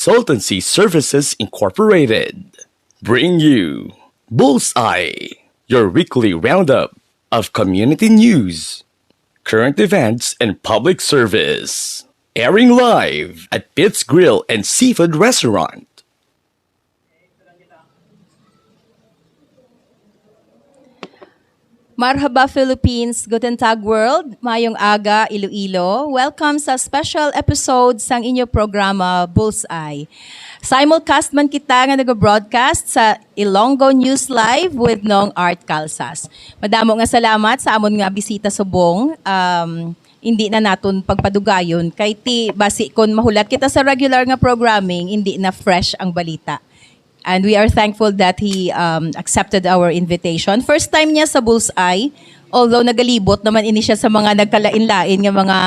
Consultancy Services Incorporated bring you Bullseye, your weekly roundup of community news, current events, and public service. Airing live at Pitt's Grill and Seafood Restaurant. Marhaba Philippines, Guten Tag World, Mayong Aga Iloilo. Welcome sa special episode sang inyo programa Bullseye. Simulcast man kita nga nag-broadcast sa Ilonggo News Live with Nong Art Calsas. Madamo nga salamat sa amon nga bisita subong. Hindi na naton pagpadugayon kay ti basi kon mahulat kita sa regular nga programming, hindi na fresh ang balita. And we are thankful that he accepted our invitation. First time niya sa Bullseye, although nagalibot naman ini siya sa mga nagkalain-lain nga mga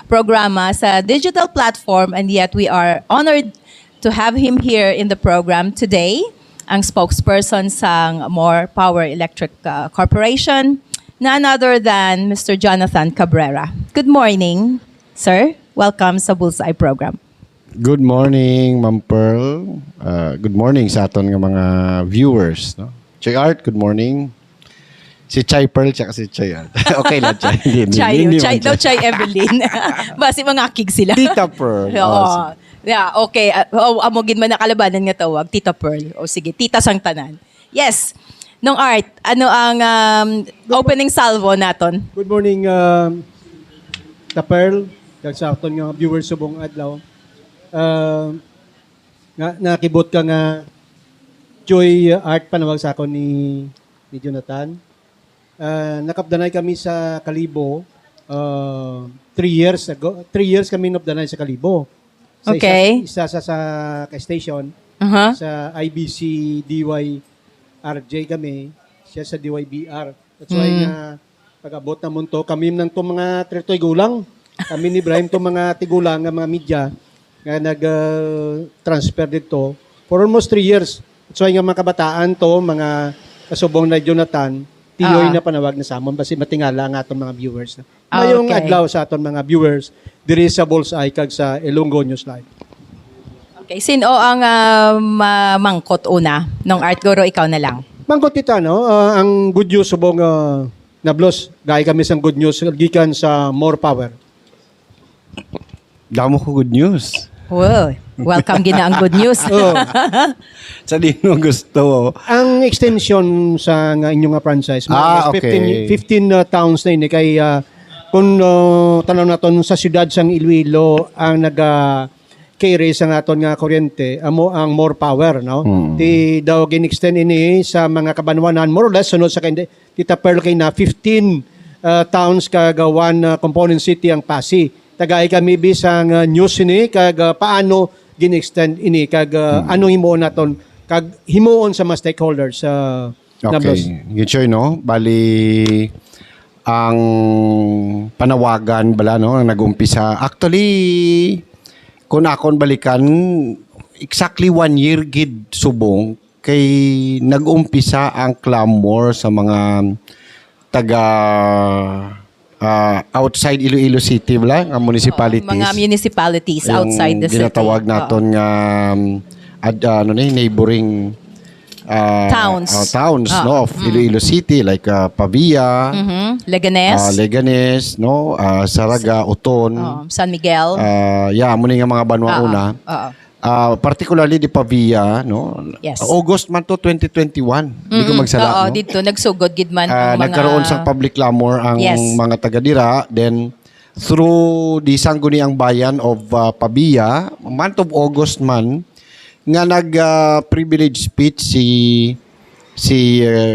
programa sa digital platform, and yet we are honored to have him here in the program today, ang spokesperson sa More Power Electric Corporation, none other than Mr. Jonathan Cabrera. Good morning, sir. Welcome sa Bullseye program. Good morning, Ma'am Pearl. Good morning sa aton nga mga viewers. No? Chay Art, good morning. Si Chay Pearl, tsaka si Chay Art. Okay lang, Chay. Chay, daw Chay Evelyn. Basi mga akig sila. Tita Pearl. Oo. Yeah, okay. Amogin man nakalabanan nga tawag, Tita Pearl. O sige, Tita sang tanan. Yes. Nung Art, ano ang opening salvo naton? Good morning, Ta Pearl. Kag sa aton nga viewers sa buong adlaw. Nakibot ka nga Joy Art panawag sa ako ni Jonathan. Nakapdanay kami sa Kalibo 3 years ago. 3 years kami napdanay sa Kalibo. Sa Okay. Isa sa ka-station. Uh-huh. Sa IBC DYRJ kami. Siya sa DYBR. That's why nga pag-abot na mo to, kami nang to mga tretoy gulang. Kami ni Ibrahim to mga tigulang nga mga media nga nag-transfer dito for almost 3 years. So yung mga kabataan to, mga kasubong na Jonathan, tiyoy na panawag na sa amon kasi matingala ang aton mga viewers. Mayong Okay. adlaw sa aton mga viewers diri sa Bullseye kag sa Ilonggo News Live. Okay, sino ang mangkot una? Nung Art Goro, ikaw na lang. Mangkot kita, no? Ang good news subong nablos, gaya kami sa good news gikan sa More Power. Damo ko good news. Wow, welcome gina ang good news. Oh, Sa di mo gusto. ang extension sa nga inyong nga franchise, Okay. 15 towns na ini kay kung tanaw naton sa siyudad sang Iloilo ang carry sa naton nga kuryente amo ang More Power, no? Di daw gin-extend ini sa mga kabanwanan more or less sunod sa kay Tita Pearl kay na 15 towns kag one component city ang Pasig. Tagay kami bisang news ini kag paano gin-extend ini kag ano himuon naton kag himuon sa mga stakeholders Nablos. Okay. Gichoy, no? Bali, ang panawagan bala, no? Ang nag-umpisa. Actually, kung akon balikan, exactly 1 year gid subong kay nag-umpisa ang clamor sa mga taga outside Iloilo City bala, nga municipalities. Mga municipalities outside the city. Ginatawag naton nga neighboring towns no of Iloilo City like Pavia, Leganes, no, Saraga, Uton, San Miguel. muna nga mga banwa una. Particularly di Pavia, no? Yes. August man to 2021. Di ko magsala, no? Dito nagsugod gid man ang mga Nagkaroon sa public clamor ang Yes. mga taga-dira. Then, through the sangguniang bayan of Pabia, month of August man, nga nag-privilege speech si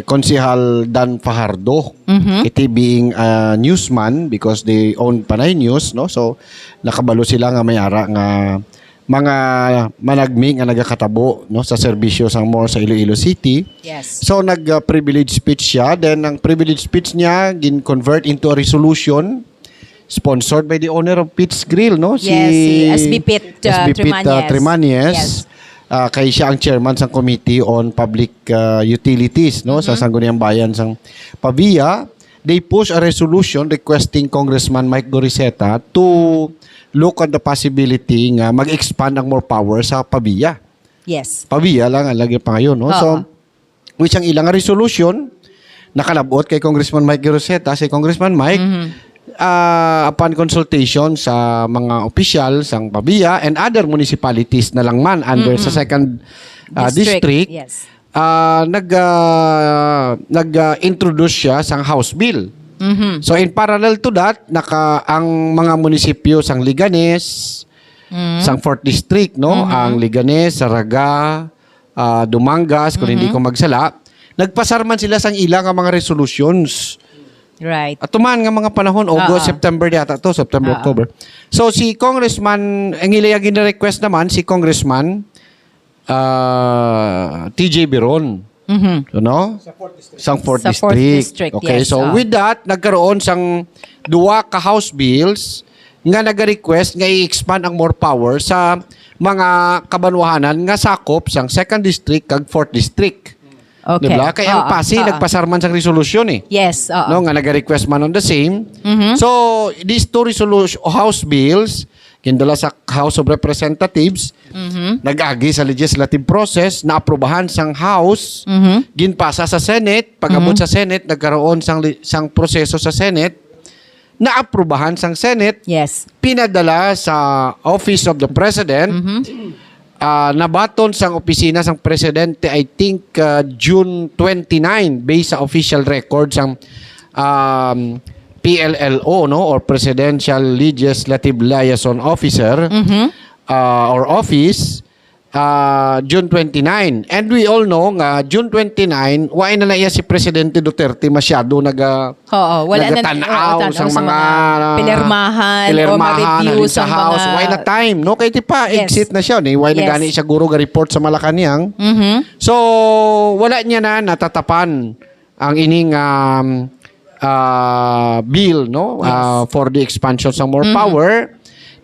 Konsehal Dan Fajardo. Iti being a newsman because they own Panay News, no? So, nakabalo sila nga may-ara nga mga managming nga nagakatabo, no, sa serbisyo sang More sa Iloilo City. Yes. So nag-privilege speech siya, then ang privilege speech niya gin-convert into a resolution sponsored by the owner of Pitt's Grill, no? Yes, si SB Pitt Trimanes. Yes. Kay siya ang chairman sa Committee on Public Utilities, no, sa Sangguniang Bayan sang Pavia. they pushed a resolution requesting Congressman Mike Goriseta to look at the possibility nga mag-expand ang more power sa PABIA. Yes. PABIA lang ang lagi pa ngayon. No? Oo. So, which ang ilang resolution, nakalabot kay Congressman Mike Goriseta, si Congressman Mike, upon consultation sa mga opisyal sang PABIA and other municipalities na lang man under sa second district, Yes. nag-introduce siya sang House Bill. So in parallel to that, ang mga munisipyo sang Liganes, sang 4th District, no? Ang Liganes, Saraga, Dumangas, kung hindi ko magsala, nagpasarman sila sang ilang mga resolutions. Right. At tuman nga mga panahon, August, September yata to, September, October. So si Congressman, ang ilayagin na request naman, si Congressman TJ Biron. So, no? Sang 4th Sa 4th District. District, Okay, yes. so with that, nagkaroon sang duwa ka House bills nga nag-request nga i-expand ang more power sa mga kabanwahanan nga sakop sang 2nd District kag 4th District. Okay. Diba? Kaya ang PASI nagpasarman sang resolusyon eh. Yes. No, nga nag-request man on the same. So, these two House bills, kindala sa House of Representatives, nag-agi sa legislative process, naaprubahan sang House, ginpasa sa Senate, pag-abot sa Senate, nagkaroon sang proseso sa Senate, naaprubahan sang Senate, Yes. pinadala sa Office of the President, nabaton sang opisina sang Presidente, I think June 29, based sa official record sang PLLO, no, or Presidential Legislative Liaison Officer, or office, June 29. And we all know nga June 29, wain na iya si Presidente Duterte masyado Oo, wala na nagatanaw sa mga pinirmahan o ma-review halin sa sa House. mga... Why na time, no? Kaya pa, Yes. exit na siya. Why na Yes. gani siya guro ga report sa Malacanang. So, wala niya na natatapan ang ining bill, no? For the expansion sa more power.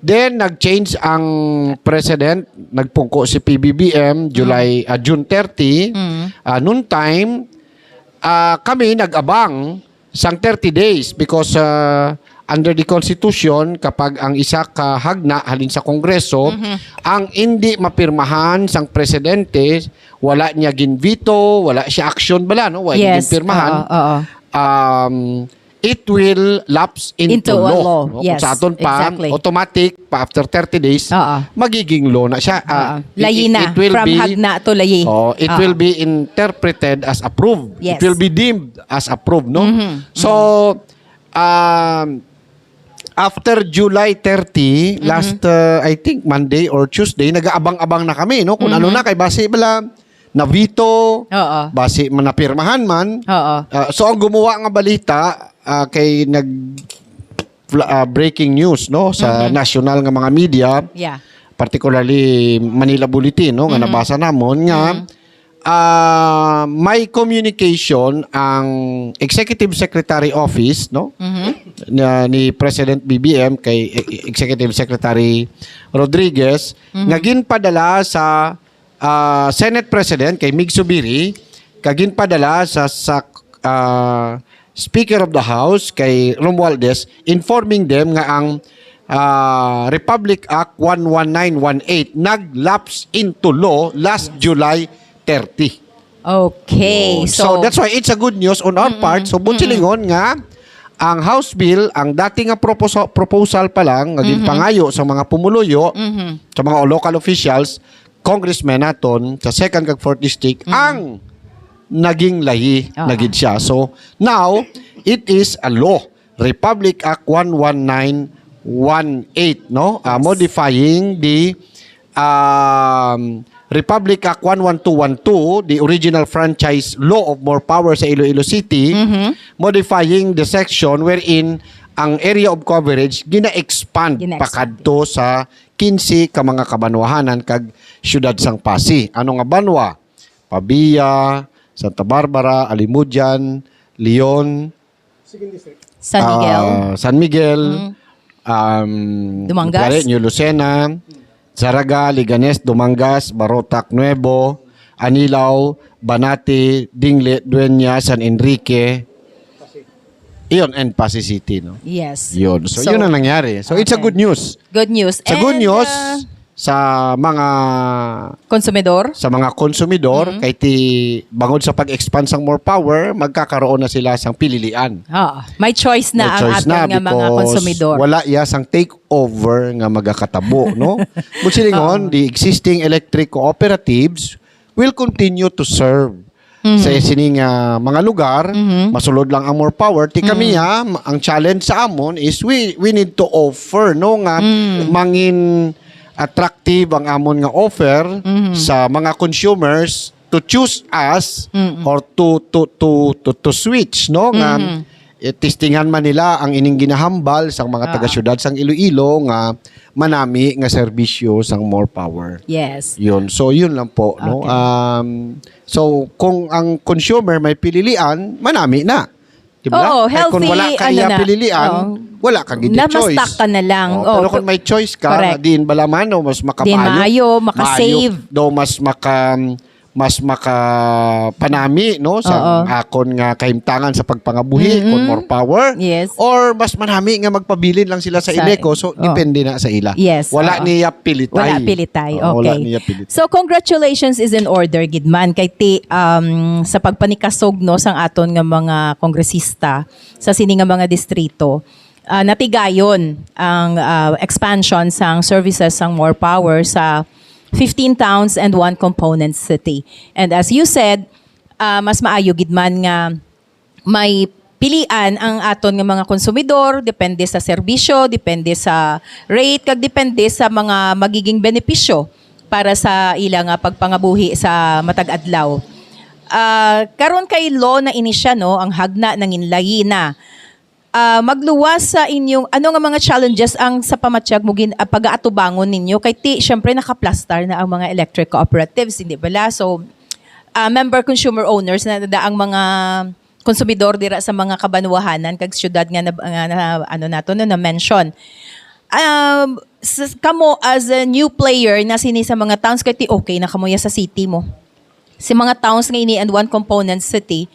Then, nag-change ang president, nagpungko si PBBM, June 30. Noon time, kami nag-abang sang 30 days because under the Constitution, kapag ang isa ka hagna halin sa Kongreso, ang hindi mapirmahan sang presidente, wala niya ginvito, wala siya action bala, no? Wala Yes. ginpirmahan. Oo. It will lapse Into into a law. law. No? Yes, Kung sa aton pa, exactly. automatic, pa after 30 days, magiging law na siya. Layi na. It will From be, hagna to layi. it will be interpreted as approved. Yes. It will be deemed as approved, no? So, after July 30, last, I think, Monday or Tuesday, nag-aabang-abang na kami, no? Kung ano na, kay base bala, na veto, Oo. base man napirmahan man. Oo. So, ang gumawa nga balita, kay breaking news, no? Sa national nga mga media, Yeah. particularly Manila Bulletin, no? Nga nabasa namon, nga, may communication ang Executive Secretary Office, no? Ni President BBM kay Executive Secretary Rodriguez, nga ginpadala sa Senate President kay Mig Subiri, kaginpadala sa Speaker of the House kay Romualdez, informing them nga ang Republic Act 11918 nag-lapse into law last July 30. Okay. So that's why it's a good news on our part. So bunsilingon nga ang House Bill, ang dating nga proposal pa lang, naging pangayo sa mga pumuluyo, sa mga local officials, congressmen naton sa 2nd kag 4th District, ang naging lahi, naging siya. So now, it is a law. Republic Act 11918, no? Modifying the Republic Act 11212, the original franchise law of more power sa Iloilo City, modifying the section wherein ang area of coverage gina-expand pakadto sa 15 ka mga kabanwahanan kag siyudad sang Pasig. Ano nga banwa? Pabia, Santa Barbara, Alimujan, Leon, San Miguel, Dumangas, New Lucena, Zaraga, Liganes, Dumangas, Barotac, Nuevo, Anilao, Banati, Dingle, Dueña, San Enrique, Iyon, and Pasig City, no? Yes. Yun. So, yun ang nangyari. So, it's a Okay. good news. Good news. Sa good And, news, sa mga konsumidor? konsumidor, kay ti bangod sa pag-expand sang more power, magkakaroon na sila sang pililian. May choice na May ang choice aton nga mga because konsumidor. wala iya sang takeover nga magakatabo, no? Busilingon, the existing electric cooperatives will continue to serve sa sining mga lugar. Masulod lang ang more power. Ti kami ang challenge sa amon is we need to offer, no, nga mangin attractive ang amon nga offer sa mga consumers to choose us or to switch, no, nga testingan man nila ang ining ginahambal sang mga taga-syudad sang Iloilo nga manami nga serbisyo sang more power. Yes. Yun. So, yun lang po. No? So, kung ang consumer may pililian, manami na. Diba? Oo, Kaya kung healthy, wala ka iya na. pililian, Oo. wala kang gindi choice. Namastock ka na lang. Pero kung may choice ka, Correct. din balaman, no, mas makapayo. Din maayo, makasave. Daw mas makapanami, no, sa akon nga kahimtangan sa pagpangabuhi, kung more power. Yes. Or mas manami nga magpabilin lang sila sa Ineco, so depende na sa ila. Yes. Wala niya pilitay. Wala pilitay. Oo, Okay. wala niya pilitay. So congratulations is in order Gidman kay ti sa pagpanikasog no sang aton nga mga kongresista sa sini nga mga distrito. Natigayon ang expansion sang services sang more power sa 15 towns and 1 component city. And as you said, mas maayo Gidman nga may pilian ang aton nga mga konsumidor, depende sa serbisyo, depende sa rate, kag depende sa mga magiging benepisyo para sa ilang pagpangabuhi sa matag adlaw. Karon kay law na inisya no, ang hagna ng inlayi na. Magluwas sa inyong ano nga mga challenges ang sa pamatyag mo pag-aatubangon ninyo kay ti syempre nakaplastar na ang mga electric cooperatives, hindi bala? So member consumer owners na ang mga konsumidor dira sa mga kabanwahanan kag syudad nga ano nato no na mention. Kamo as a new player na sini sa mga towns kay ti okay na kamoya sa city mo. Si mga towns nga ini and 1 component city.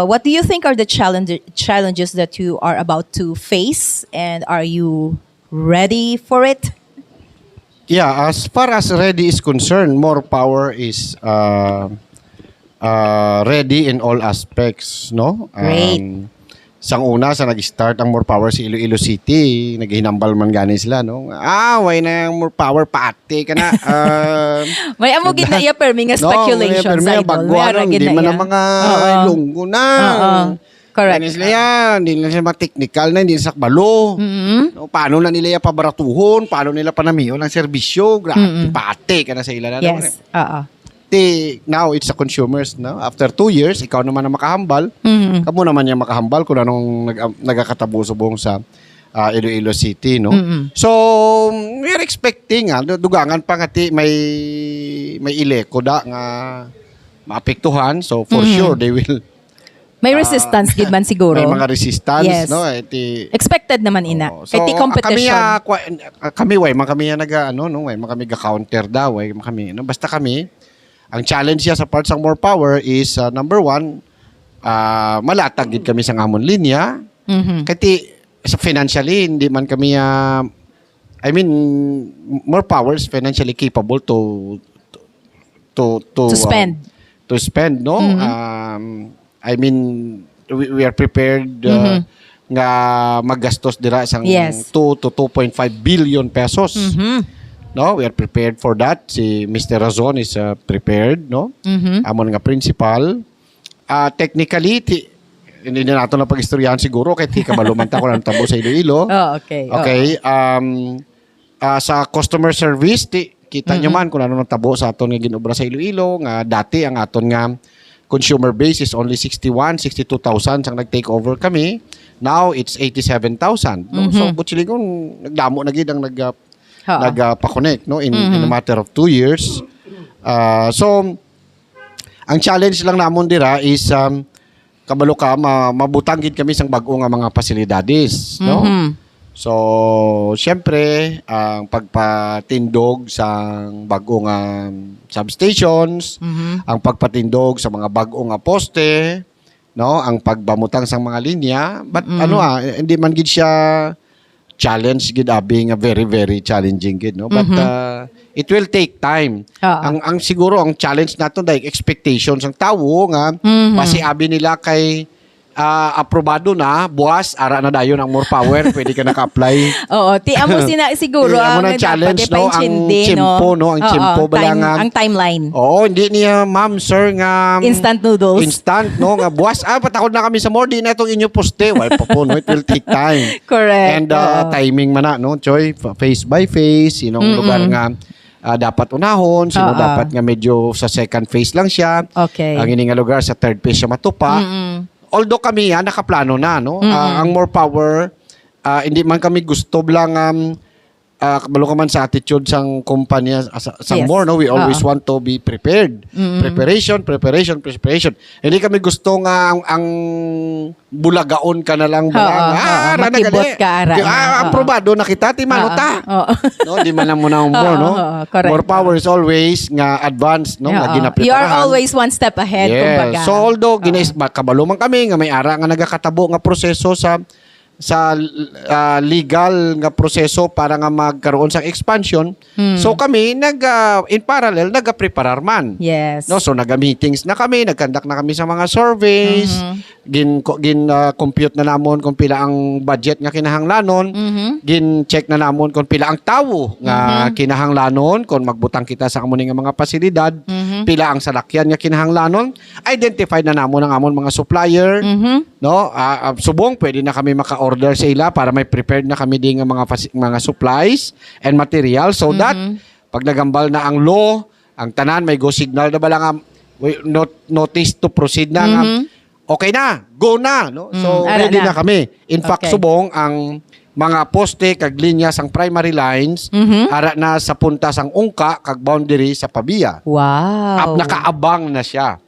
What do you think are the challenges that you are about to face, and are you ready for it? Yeah, as far as ready is concerned, more power is ready in all aspects, no? Great. Sang una sa nag-start ang more power si Iloilo City, naghinambal man gani sila, no? Way na yung more power pati ka na. May amo gid na iya permi nga speculations no, idol. bagwa May hindi na man iya. ang mga lunggo na. Correct. Gani sila yan, hindi na sila technical na, hindi na sakbalo. No, paano na nila yung pabaratuhon, paano nila panamiyon ang serbisyo, grabe, pati ka na sa ila na. Yes. Now it's the consumers, no? After 2 years, ikaw naman ang makahambal. Kamo naman yung makahambal kung anong nagakatabo-subong sa Iloilo City, no? So, we're expecting, dugangan pa nga may ileko da nga maapektuhan. So, for sure, they will May resistance gid man siguro. may mga resistance, Yes. no? Expected naman ina. So, Kay ti competition. kami way man kami way man kami ga-counter daw, way man kami, no? Basta kami ang challenge niya sa parts ng more power is number 1, malatag gid kami sa amon linya. Kati sa financially hindi man kami more power is financially capable to spend. To spend, no? We are prepared nga maggastos dira sang Yes. 2 to 2.5 billion pesos. No, we are prepared for that. Si Mr. Razon is prepared, no? Amon nga principal. Technically, hindi na nato na pag-istoryahan siguro kay ti kabalumanta ko ng tabo sa Iloilo. Okay. Okay. Sa customer service, kita nyo man kung ano nang tabo sa aton nga ginobra sa Iloilo. Nga dati ang aton nga consumer base is only 62,000 sang nag-take over kami. Now, it's 87,000. No? So, butchili ko, nagdamo na gid ang nagpa-connect, no? In a matter of 2 years. So, ang challenge lang namon dira is kabalo ka mabutang gid kami sang bag-o nga mga pasilidades, no? So, syempre, ang pagpatindog sa bag-o nga substations, ang pagpatindog sa mga bag-o nga poste, no, ang pagbamutang sa mga linya, but hindi man gid siya challenge gid being a very very challenging gid, no, but it will take time. Ang siguro ang challenge nato dahil expectations ang tawo nga basi abi nila kay aprobado na, buwas, ara na dayon ang more power, pwede ka naka-apply. Oo, amo siguro amo na challenge, no, ang chimpo, no, ang chimpo bala nga. Ang timeline. Oo, hindi niya, ma'am, sir, nga Instant noodles. instant, no, nga buwas, patakod na kami sa more, di na itong inyo poste. Why pa po, no, it will take time. Correct. And timing man na, no, Choy, face by face, sinong lugar nga dapat unahon, sino dapat nga medyo sa second phase lang siya. Okay. Ang ini nga lugar sa third phase siya matupa. Although kami nakaplano na, no? Ang more power, hindi man kami gusto lang kabalo ka man sa attitude sang kumpanya sang more, no? We always want to be prepared. Preparation. Hindi kami gusto nga ang bulagaon ka na lang makibot ka ara. Aprobado na kita ti manuta. No, di man mo na more, no? More power is always nga advance, no? Nga ginapreparahan. You are always one step ahead, kumbaga. So although kabalo man kami nga may ara nga nagakatabo nga proseso sa legal nga proseso para nga magkaroon sa expansion. So kami in parallel nagapreparar man. Yes. No, so naga-meetings na kami, nagkandak na kami sa mga surveys, compute na namon kung pila ang budget nga kinahanglanon, gin-check na namon kung pila ang tawo nga kinahanglanon, kung magbutang kita sa amon nga mga pasilidad, pila ang salakyan nga kinahanglanon, identify na namon ang amon mga supplier, no? Subong pwede na kami maka-order sa ila para may prepared na kami din nga mga supplies and material so that pag nagambal na ang law, ang tanan may go signal na bala nga notice to proceed na nga okay na, go na, no? So ready na kami. In fact, subong ang mga poste kag linya sang primary lines ara na sa punta sang ungka kag boundary sa Pabia. Wow. Nakaabang na siya.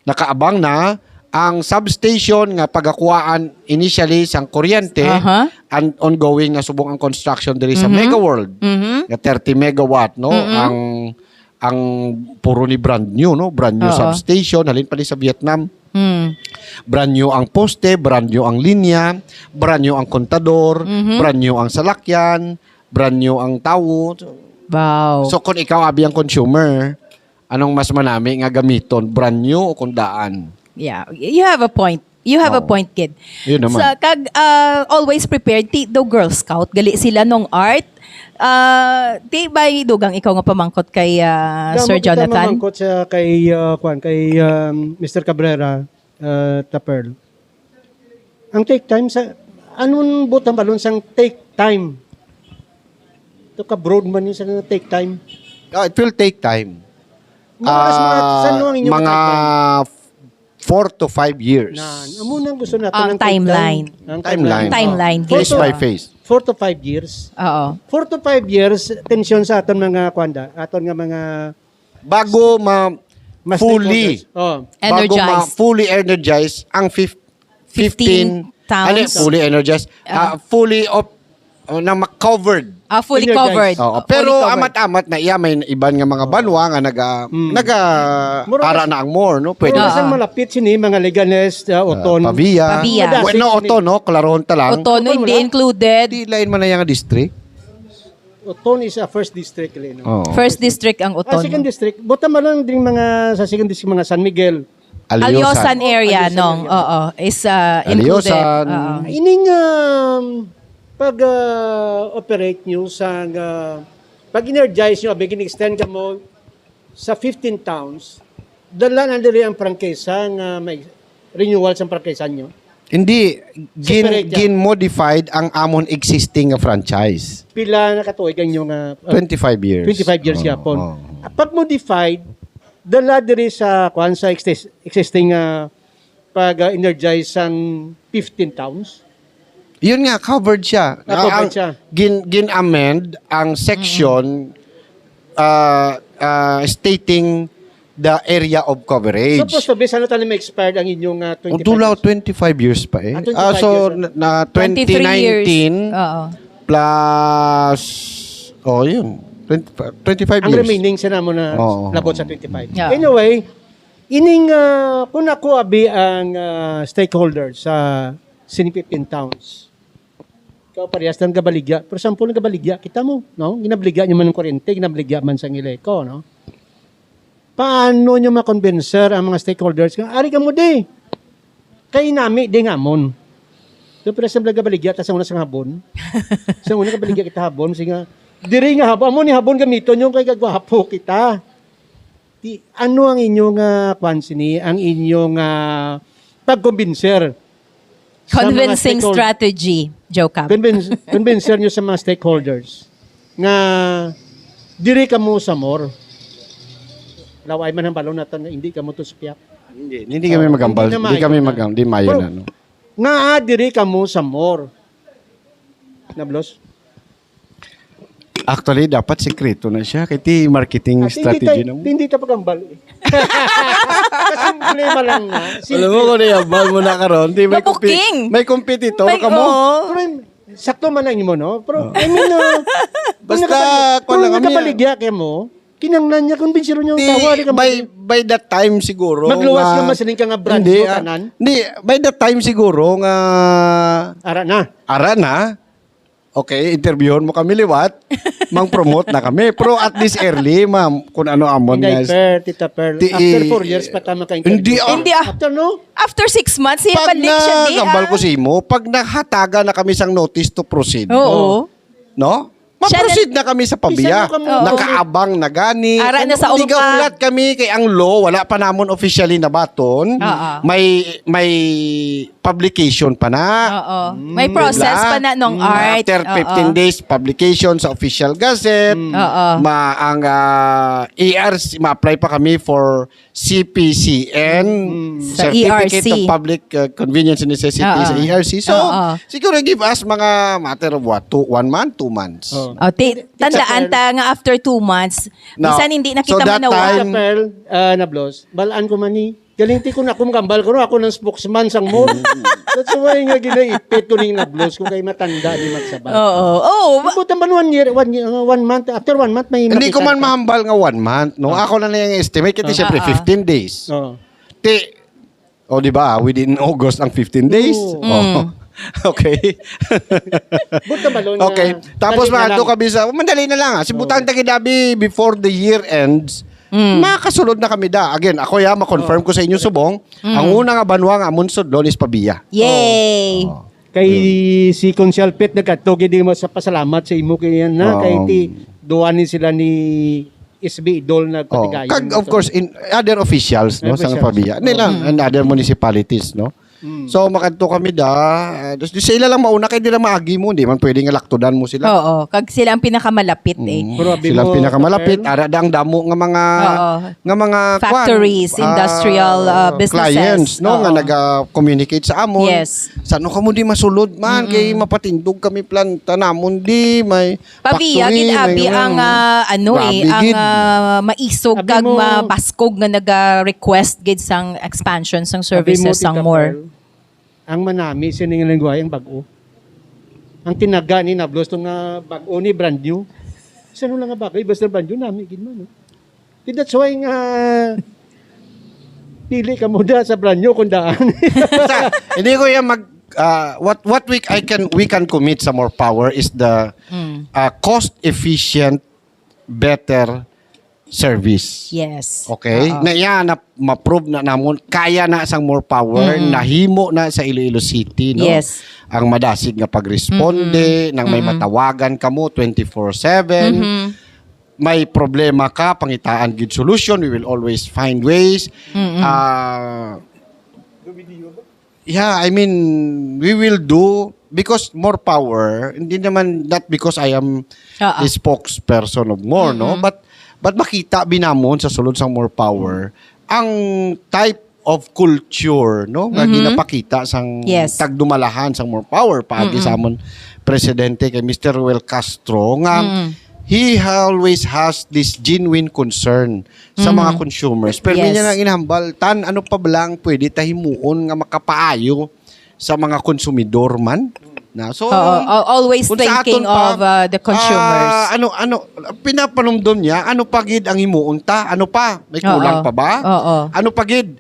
Nakaabang na ang substation nga pagakuhaan initially sang kuryente and ongoing na subong ang construction diri sa Mega World. Nga 30 megawatt, no? Ang puro ni brand new, no? Brand new substation halin pa ni sa Vietnam. Brand new ang poste, brand new ang linya, brand new ang kontador, brand new ang salakyan, brand new ang tawo. Wow. So kung ikaw abi ang consumer, anong mas manami nga gamiton, brand new o kundaan? Yeah, you have a point. You have a point, kid. Yun naman. Sa always prepared the Girl Scout gali sila nung art. Di ba dugang ikaw nga pamangkot kay Sir Jonathan? Pamangkot siya kay Mr. Cabrera Taperl. Ang take time sa anong butang balon sang take time. To ka broad man yun sa take time. It will take time. Mga 4 to 5 years. Amo nang gusto natin Ang ng take timeline. time. Timeline. Phase by phase. 4 to 5 years. Oo. 4 to 5 years, tensyon sa aton mga kwanda, aton nga mga Bago fully stakeholders. Energized. fully energized ang 15 towns. fully energized, fully na covered. Fully Energized. covered. Pero Fully covered. amat-amat na iya may iban nga mga banwa nga para na ang more, no? Pwede Pwede sang malapit sini mga Leganes, Oton. Pabia. Pabia. Bueno, Oton, no? Klarohon ta lang. Otono hindi included. Di lain man na yung district. Oton is a first district no. First district ang Otono. Second district. Buta man lang din mga sa second district mga San Miguel. Alyosan area nong is included. Alyosan. Ining pag-operate nyo sa pag-energize nyo, begin-extend ka mo sa 15 towns, dala na diri ang prangkesa nga may renewal sa prangkesa nyo. Hindi Separate yan. gin-modified ang amon existing nga franchise. Pila na katuig ang nyo nga 25 years. 25 years yapon. Pag modified, dala diri sa kuan sa existing pag-energize sang 15 towns. Yun nga, covered siya. Covered siya. Gin-amend ang section stating the area of coverage. Supposed to be, sana tayo may expired ang inyong 25 Tulaw, years. 25 years pa eh. 25 So, years, na 23 years. 2019 Oo. plus, yun. 25 Ang years. remaining sana mo na Oo. labot sa 25. Yeah. Anyway, Ining, kung ako abi ang stakeholders sa Sinipipin Towns, ikaw parehas ng gabaligya. For example, ng gabaligya, kita mo, no? Ginabaligya nyo man ng kuryente, ginabaligya man sa Ileco, no? Paano nyo makonbenser ang mga stakeholders? Ari ka mo di. Kay nami, di nga mon. So, pero sa gabaligya, tas ang una sa habon. Sa una gabaligya kita habon, sige diri nga habon, amo ni habon gamiton yung kay gagwapo kita. Ano ang inyong kwansini, ang inyong pagkumbinser? Convincing strategy, Jokab. Convincer nyo sa mga stakeholders nga diri ka mo sa more. Laway man ang balon natin na hindi ka mo to supiak. Hindi kami magambal. Hindi kami magambal. Hindi mayo na. No? Nga diri ka mo sa more. Nablos? Actually, dapat sekreto na siya. Kaya marketing strategy na mo. Hindi ta pagambal. Kasi problema lang na. Alam mo kung niyabal mo na karon, di may competitor ka mo. Pero sakto man ang imo, no? Pero, I mean, Basta, kung nakabaligya kayo mo, kinangnan niya, kumbinsiron niyo ang tawa. By that time siguro. Magluwas ka masaling ka nga branch mo kanan. Hindi, by that time siguro nga ara na. Okay, interviewon mo kami liwat. Mang-promote na kami. Pero at least early, ma'am, kung ano amon. Hindi, Tita Pearl. After 4 years pa tama ka-interview. Hindi After, no? After 6 months, Pag balik siya di. nagambal ko si mo, pag nahataga na kami sang notice to proceed. Oo. No? Ma-proceed na kami sa pabiya. Isa na kami. Nakaabang na gani. Ara na sa Hindi uka. ulat kami kay ang law, wala pa namon officially na baton. Oo. May publication pa na. Oo. May process pa na nung art. After 15 days, publication sa official gazette. Oo. Ang ERC, ma-apply pa kami for CPCN, Sa Certificate ERC. of Public Convenience and Necessity sa ERC. So, siguro give us mga matter of what? 1 month, 2 months. Oh. Tandaan ta nga after 2 months, No. minsan hindi na So kita that manawa. time- Tita Pearl, Nablos, balaan ko man ni. Galinti ko na akong gambal ko, ako ng spokesman sang mo. That's why nga ginaipit ko ni Nablos kung kay matanda di magsabay. Oo. Buta man 1 year, 1 month, after 1 month may Hindi ko man makita ka. mahambal nga 1 month. No? Ako na lang yung estimate. Kasi siyempre 15 days. Oo. Di ba? Within August ang 15 days. Oo. Oh. Okay. Buta balon nga. Okay. Tapos Dali na mga lang. kami sa, mandali na lang. Si Butang Tagidabi, before the year ends, makasunod na kami da. Again, ako ma-confirm ko sa inyo subong, ang una nga banwa nga amon sudlon is Pabiya. Yay! Kay si Consial Pet nagkatugi din mo sa pasalamat sa imo kay yan na. Kay ti duwanin sila ni SB Idol na Oh. patigayon. Kag, of course, in other officials, no, sa Officials. Pabiya. Nila, and other municipalities, no. So, makadto kami da. Sila lang mauna, kaya di lang maagi mo. Hindi man pwede nga laktudan mo sila. Oo. Kag sila ang pinakamalapit eh. Pero abi Sila mo, pinakamalapit. Rafael, Ara ang damo nga mga Oo. Factories, industrial, businesses. clients, no, Oo. nga naga-communicate sa amon. Yes. Sa ano ka mo di masulod man kay mapatindog kami planta namon di may Pabiya, factory, gid abi may ang Grabe, ang gid. maisog Abi kag mo- mabaskog nga naga-request gid sang expansion sang abi mo, services sang Tita more. Pearl, ang manami sining lengguwahe ang bag-o. Ang tinaga ni Nablos tong nga bag-o ni brand new. Sa ano lang nga bagay basta brand new nami gid man. No? That's why nga pili ka mo da sa brand new kung daan. Hindi ko yan what we can commit sa more power is the cost efficient better service. Yes. Okay? Oo. Na yan, na ma-prove na namon, kaya na sang more power, nahimo na sa Iloilo City, no? Yes. Ang madasig nga pagresponde, nang may matawagan ka mo 24/7, may problema ka, pangitaan gid solution, we will always find ways. Yeah, I mean, we will do because more power, hindi naman not because I am the spokesperson of more, no? But makita binamon sa sulod sang more power ang type of culture, no? Nga ginapakita sang Yes. tagdumalahan sang more power paagi sa amon presidente kay Mr. Ruel Castro nga he always has this genuine concern sa mga consumers. Pero Yes. niya nang inahambal, ano pa ba lang pwede tahimuon nga makapaayo sa mga konsumidor man? Na. So, Always kung sa thinking aton pa, of the consumers. pinapanumdum niya, ano pagid ang imuunta? Ano pa? May kulang pa ba? Oo. Ano pagid?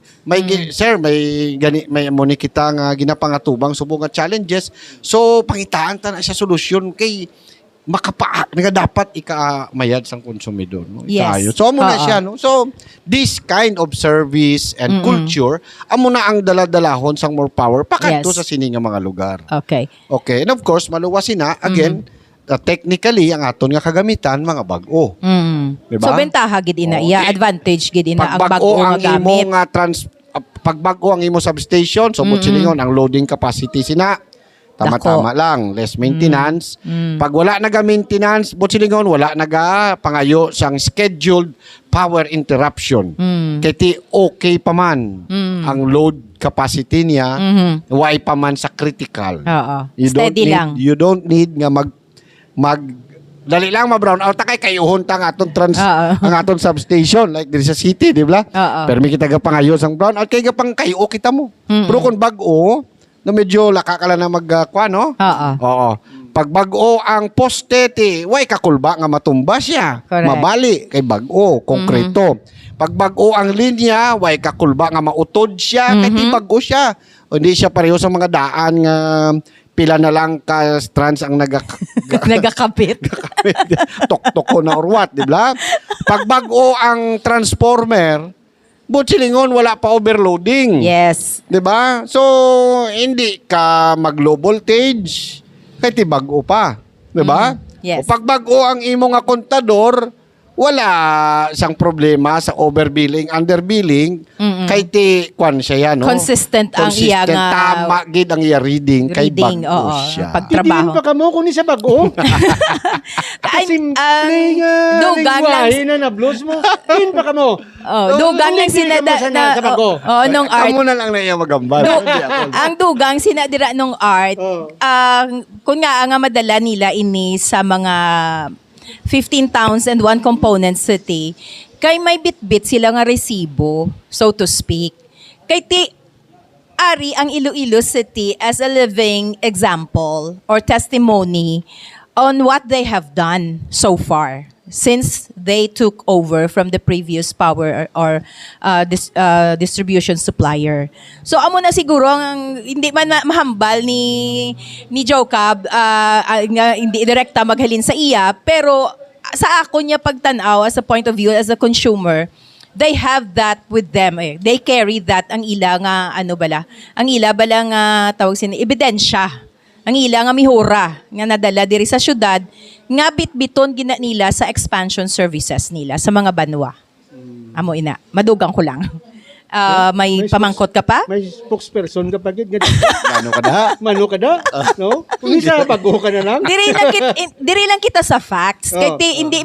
Sir, may amoni kita nga ginapangatubang subong nga challenges. So, pangitaan ta na siya solusyon kay nga dapat ikamayad sang konsumidor, no? Yes. Ikaayo. So amo na siya, no? So this kind of service and culture amo na ang daladalahon sang more power pakadto Yes. sa sini nga mga lugar. Okay. Okay, and of course maluwasin na again technically ang aton nga kagamitan mga bag-o. Diba? So bentaha gid ina iya, Okay. advantage gid ina ang Pagbag-o bago ang nga imo gamit. nga pagbag-o ang imo substation, so silingon ang loading capacity sina tama-tama lang, less maintenance. Pag wala naga maintenance, silingon wala naga pangayo sang scheduled power interruption. Kaya ti okay pa man ang load capacity niya, why pa man sa critical. Oo. Steady lang. You don't need nga mag dali lang ma-brown out kay kayuhon ta nga aton ang aton substation like diri sa city, di ba? Pero may kita ga pangayo sang brown out kay ga pang kayo kita mo. Pero kung bag-o na medyo laka ka lang na magkuha, no? Oo. Pag bag-o ang poste, way kakulba nga matumba siya. Correct. Mabali kay bag-o, konkreto. Pag bag-o ang linya, way kakulba nga mautod siya, kay di bag-o siya. O, hindi siya pareho sa mga daan nga pila na lang ka strands ang Nagakapit. tok-tok ko na or what, di ba? Pag bag-o ang transformer, silingon wala pa overloading. Yes. 'Di ba? So hindi ka mag-low voltage kay ti bag-o pa, 'di ba? O Yes. pag bag-o ang imo nga kontador, wala sang problema sa overbilling, underbilling kay ti kwan siya yan, no? Consistent ang iya nga tama gid ang iya reading kay reading, bag-o oo, siya. pagtrabaho. Tidiin pa ka mo kung ni sa bago. Simple nga dugang lang. lingwahe na na-blues mo. Tidiin pa ka mo. Dugang lang sa bago. nung art. Amo na lang na iya magambal. Hindi ako. Ang dugang sinadira nung art, kung nga madala nila ini sa mga 15 towns and one component city, kay may bit-bit sila nga resibo, so to speak. Kay ti ari ang Iloilo City as a living example or testimony on what they have done so far since they took over from the previous power or distribution supplier. So amo na siguro ang hindi man mahambal ni Jocab nga hindi direkta maghalin sa iya, pero sa ako niya pagtanaw as a point of view as a consumer, they have that with them. They carry that ang ila nga ang ila bala nga tawag ebidensya. Ang ila nga mihura nga nadala diri sa syudad nga bitbiton gina nila sa expansion services nila sa mga banwa. Amo ina, madugang ko lang. May pamangkot ka pa? May spokesperson ka pa gid. Ano ka da? Mano ka da? No? Kung isa bago ka na lang. Diri lang kita sa facts. Kaya hindi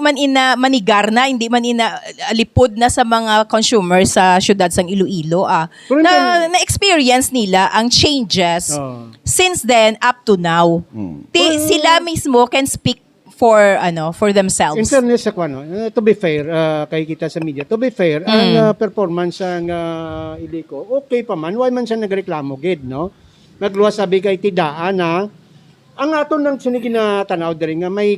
man ina manigar na, hindi man ina lipod na sa mga consumers sa syudad sang Iloilo na experience nila ang changes since then up to now. Sila mismo can speak for themselves. In fairness sa to be fair, kay kita sa media, to be fair, ang performance ng Ilico, okay pa man, why man siya nagreklamo gid, no? Nagluwas sabi kay tidaan na ang aton nang siniginatanaw diri nga may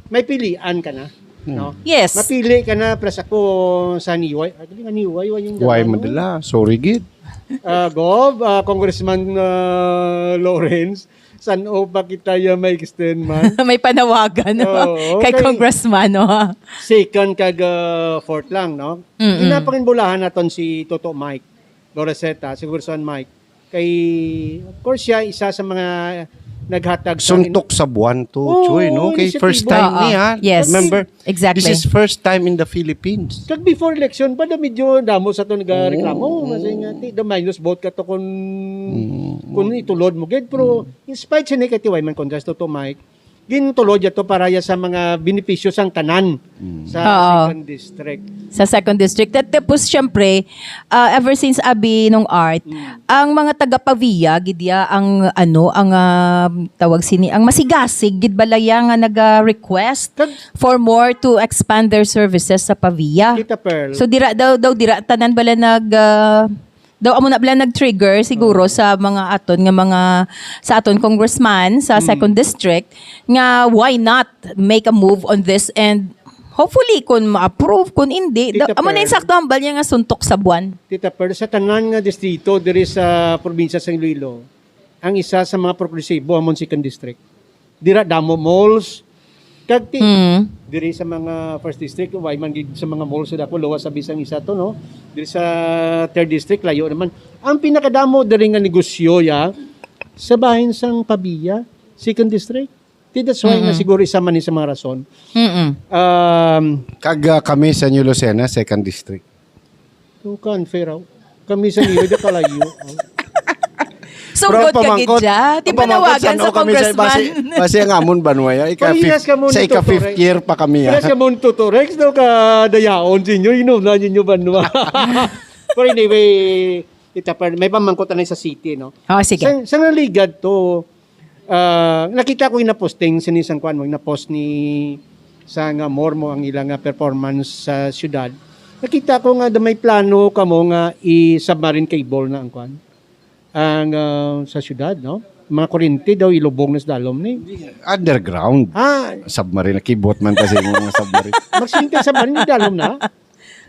may pilian ka na, no? Yes. Mapili ka na plus ako sa niway. Nga niway yung Why madala? Sorry gid. Congressman Lawrence, saan pa kita yung may extend man? May panawagan kay Congressman. Second kag fourth lang, no? Ginapakinbulahan naton si Toto Mike Loreseta, siguro saan Mike. Kay, of course siya, isa sa mga naghatag Suntok sa buwan to, Choy, no? Kay first time niya. Yes. Remember, Exactly. this is first time in the Philippines. Kag before election pa da medyo damo sa to nagareklamo kasi nga the minus vote ka to kung itulod mo gid, pero in spite sa negative man contrast to Mike, ginutulod to para ya sa mga benepisyo sang tanan sa second district. Sa second district. At tapos syempre, ever since abi nung art, ang mga taga Pavia gidya ang tawag ang masigasig gid balaya nga naga-request for more to expand their services sa Pavia. Kita Pearl. So dira tanan bala daw amo na bala nag-trigger siguro sa mga aton nga mga sa aton congressman sa second district nga why not make a move on this and hopefully kung ma-approve kung hindi Tita amo na Per. insakto hambal niya nga suntok sa buwan. Tita Per, sa tanan nga distrito diri sa probinsya sa Iloilo, ang isa sa mga progresibo among second district. Dira damo malls kag diri sa mga first district why man gid sa mga malls sa dako luwas sa bisang isa to no. Diri sa third district layo naman. Ang pinakadamo diri nga negosyo ya sa bahin sang Pabiya, second district. That's why nga siguro isa man ni sa mga rason. Kami sa New Lucena, second district. Tukan fair raw. Kami sa Niyo de Kalayo. So good ka gid ja. Di ba nawagan sa congressman? Base ang amon banwaya. Parehas ka mo Sa nito, ika-fifth Torek. year pa kami. Kaya sa Monto Torex daw ka dayaon sinyo, inom na ninyo banwa. Pero anyway, may pamangkot na sa city, no? Oh, sige. Sa naligad to, nakita ko yung na-posting sa nisang kwan mo, na-post ni sa nga Mormo ang ilang nga performance sa syudad. Nakita ko nga may plano ka mo nga i-submarine cable na ang kwan. Ang sa syudad, no? Mga kuryente daw ilubog na sa dalom ni. Underground. Submarine. Kibot man kasi yung mga submarine. Magsinta sa submarine yung dalom na.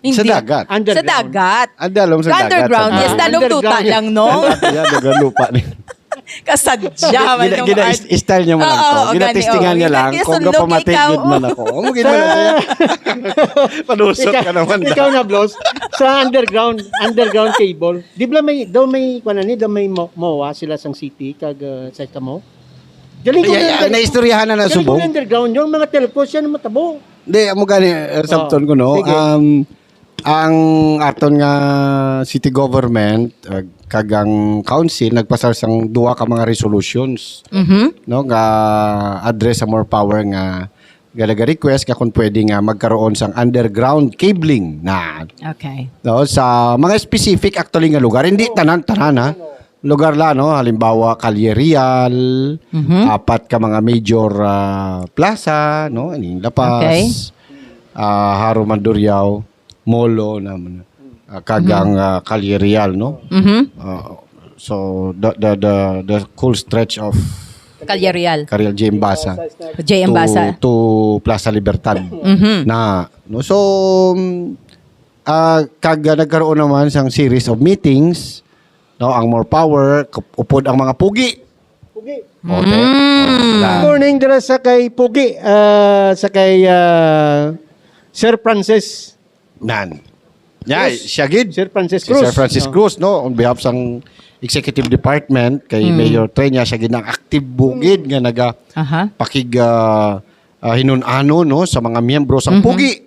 Sa dagat. Sa dagat. Andalom sa dagat. Underground. Yes, dalong tuta Underground. lang, no? Underground lupa ni. Kasadya man nung art. Style niya man Oo, ako. oo, Gina-testingan gani, niya oo. lang kung Sulog kapamatig ikaw. yun man ako. Mugin mo na siya. Panusot ka naman. Ikaw na, Blos. Sa underground cable. Di ba daw may MOA sila sang city kag sa mo? Galing ko Naistoryahan na galing ko subong. na underground yung mga telepost yan matabo. Hindi, amo gani, Samson ko, no? Sige. Ang aton nga city government, kagang council, nagpasar sang duwa ka mga resolutions. No? Nga address sa more power nga galaga request ka kung pwede nga magkaroon sang underground cabling na Okay. no, sa mga specific actually nga lugar. Hindi tanan ha. Lugar la, no? Halimbawa, Calle Real, apat ka mga major plaza, no? Aning Lapas, Okay. Haro Mandurriao, Molo, naman. Kagang Calle Real, no? So, the cool stretch of Calyarial. Carial J. Mbasa J. Mbasa. to Plaza Libertad na no so nagkaroon naman sang series of meetings no ang more power upod ang mga pugi Pugi. okay Good morning dira sa kay Pugi, sa kay Sir Francis. nan siya gid Sir Francis si Cruz. Sir Francis Cruz no on behalf sang executive department kay Mayor Trenya siya gid ang active bugid nga naga Aha. pakig hinun-ano no sa mga miyembro sang pugi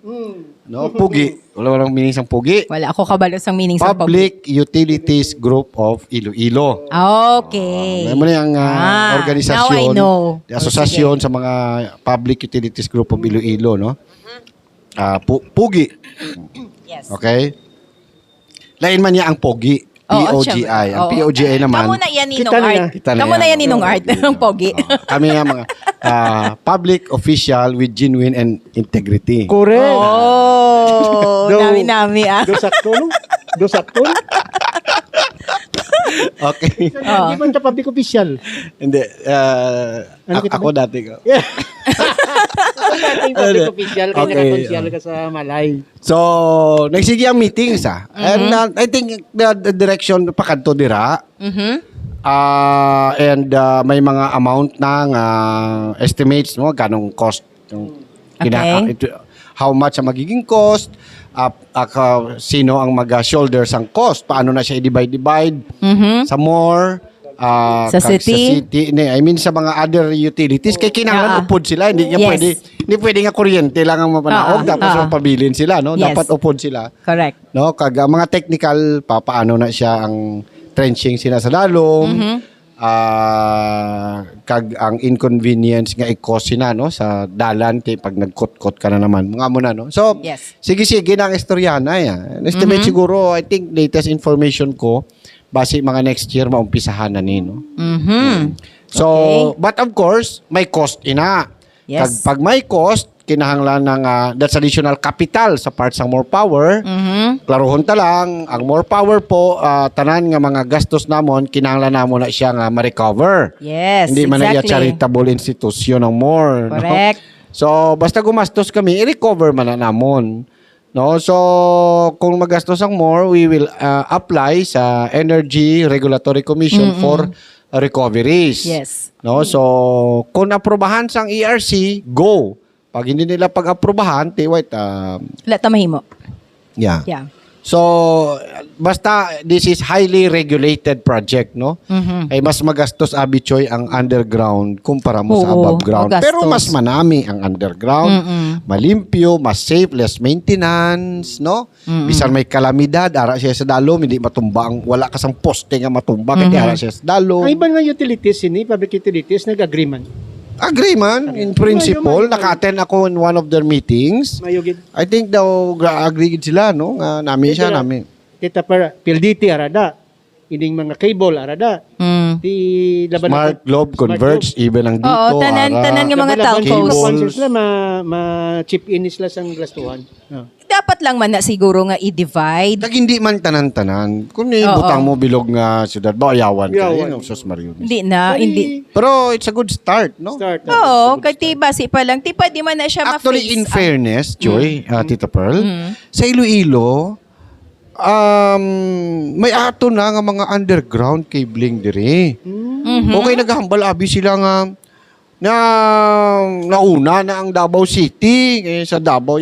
no pugi walang meaning sang pugi Wala ako kabalo sang meaning sa Public Utilities Group of Iloilo. Okay. May mo na ang organisasyon, now I know. asosasyon sa mga Public Utilities Group of Iloilo, no? Pugi. Yes. Okay? Lain man niya ang Pogi. Oo, POGI. syempre. Ang Oo. POGI naman. Kamo na yan ninong Kita na art. yan. Kita na Kamo na yan. yan ninong art. Ng pogi. Kami nga mga public official with genuine and integrity. Correct. Oh, nami-nami ah. Dosakto. Okay. Hindi man ta public official. Hindi. Ano kita Ako dati ko. Yeah. Ating public official kaya Okay. nakakonsyal ka sa Malay. So, nagsige ang meetings And I think the direction pakadto dira. And may mga amount ng estimates no ganong cost yung Okay. how much ang magiging cost, sino ang mag-shoulder sang cost, paano na siya i-divide sa more Sa city? I mean sa mga other utilities kay kinahanglan upod sila hindi nga Yes. pwede nga kuryente lang ang mapanaog tapos mapabilin sila no Yes. dapat upod sila Correct. no kag mga technical paano na siya ang trenching sila sa lalom kag ang inconvenience nga i-cause sina no sa dalan kay pag nagkot-kot ka na naman mga mo na no so Yes. sige nang istoryana yan estimate siguro I think latest information ko base mga next year maumpisahan na ni no so Okay. but of course may cost ina Yes. pag may cost kinahanglan ng that's additional capital sa parts ng more power klarohon ta lang, ang more power po, tanan nga mga gastos namon, kinahanglan namo na siya nga ma-recover. Yes, Hindi man na iya exactly. charitable institution ng more. no? Correct. So, basta gumastos kami, i-recover man na namon. No? So, kung magastos ang more, we will apply sa Energy Regulatory Commission for recoveries. Yes. No? So, kung aprobahan sang ERC, go. Pag hindi nila pag-aprobahan, wait, Let mahimo. yeah. Yeah. So, basta this is highly regulated project, no? Ay mas magastos Abichoy ang underground kumpara mo sa Oo, above ground. magastos. Pero mas manami ang underground. Malimpyo, mas safe, less maintenance, no? Bisan may kalamidad, ara siya sa dalom, hindi matumba ang wala kasang poste nga matumba kaya ara siya sa dalom. Ang iba nga utilities, public utilities, nag-agreement. Agree man, in principle, naka-attend ako in one of their meetings. Mayugid. I think daw agree sila, no? Nga namin siya namin. Kita para, PLDT arada. Ining mga cable arada. Mm. Di laban Smart Globe Converge, even ang dito. Oo, tanan nga mga telcos. cables. Sila ma-chip in sila sang gastuhan. Dapat lang man na siguro nga i-divide. Nag hindi man tanan-tanan. Kung ibutang mo bilog nga syudad, ba ayawan ka. Yawan. Yun, sus Mariones. Hindi na, hindi. Pero it's a good start, no? Start. Oo, kay basi pa lang. Tipa di man na siya Actually, ma-face. in fairness, Joy, Tita Pearl, sa Iloilo, may ato na nga mga underground cabling dire. Okay, naghambal abi sila nga nauna na ang Davao City sa Davao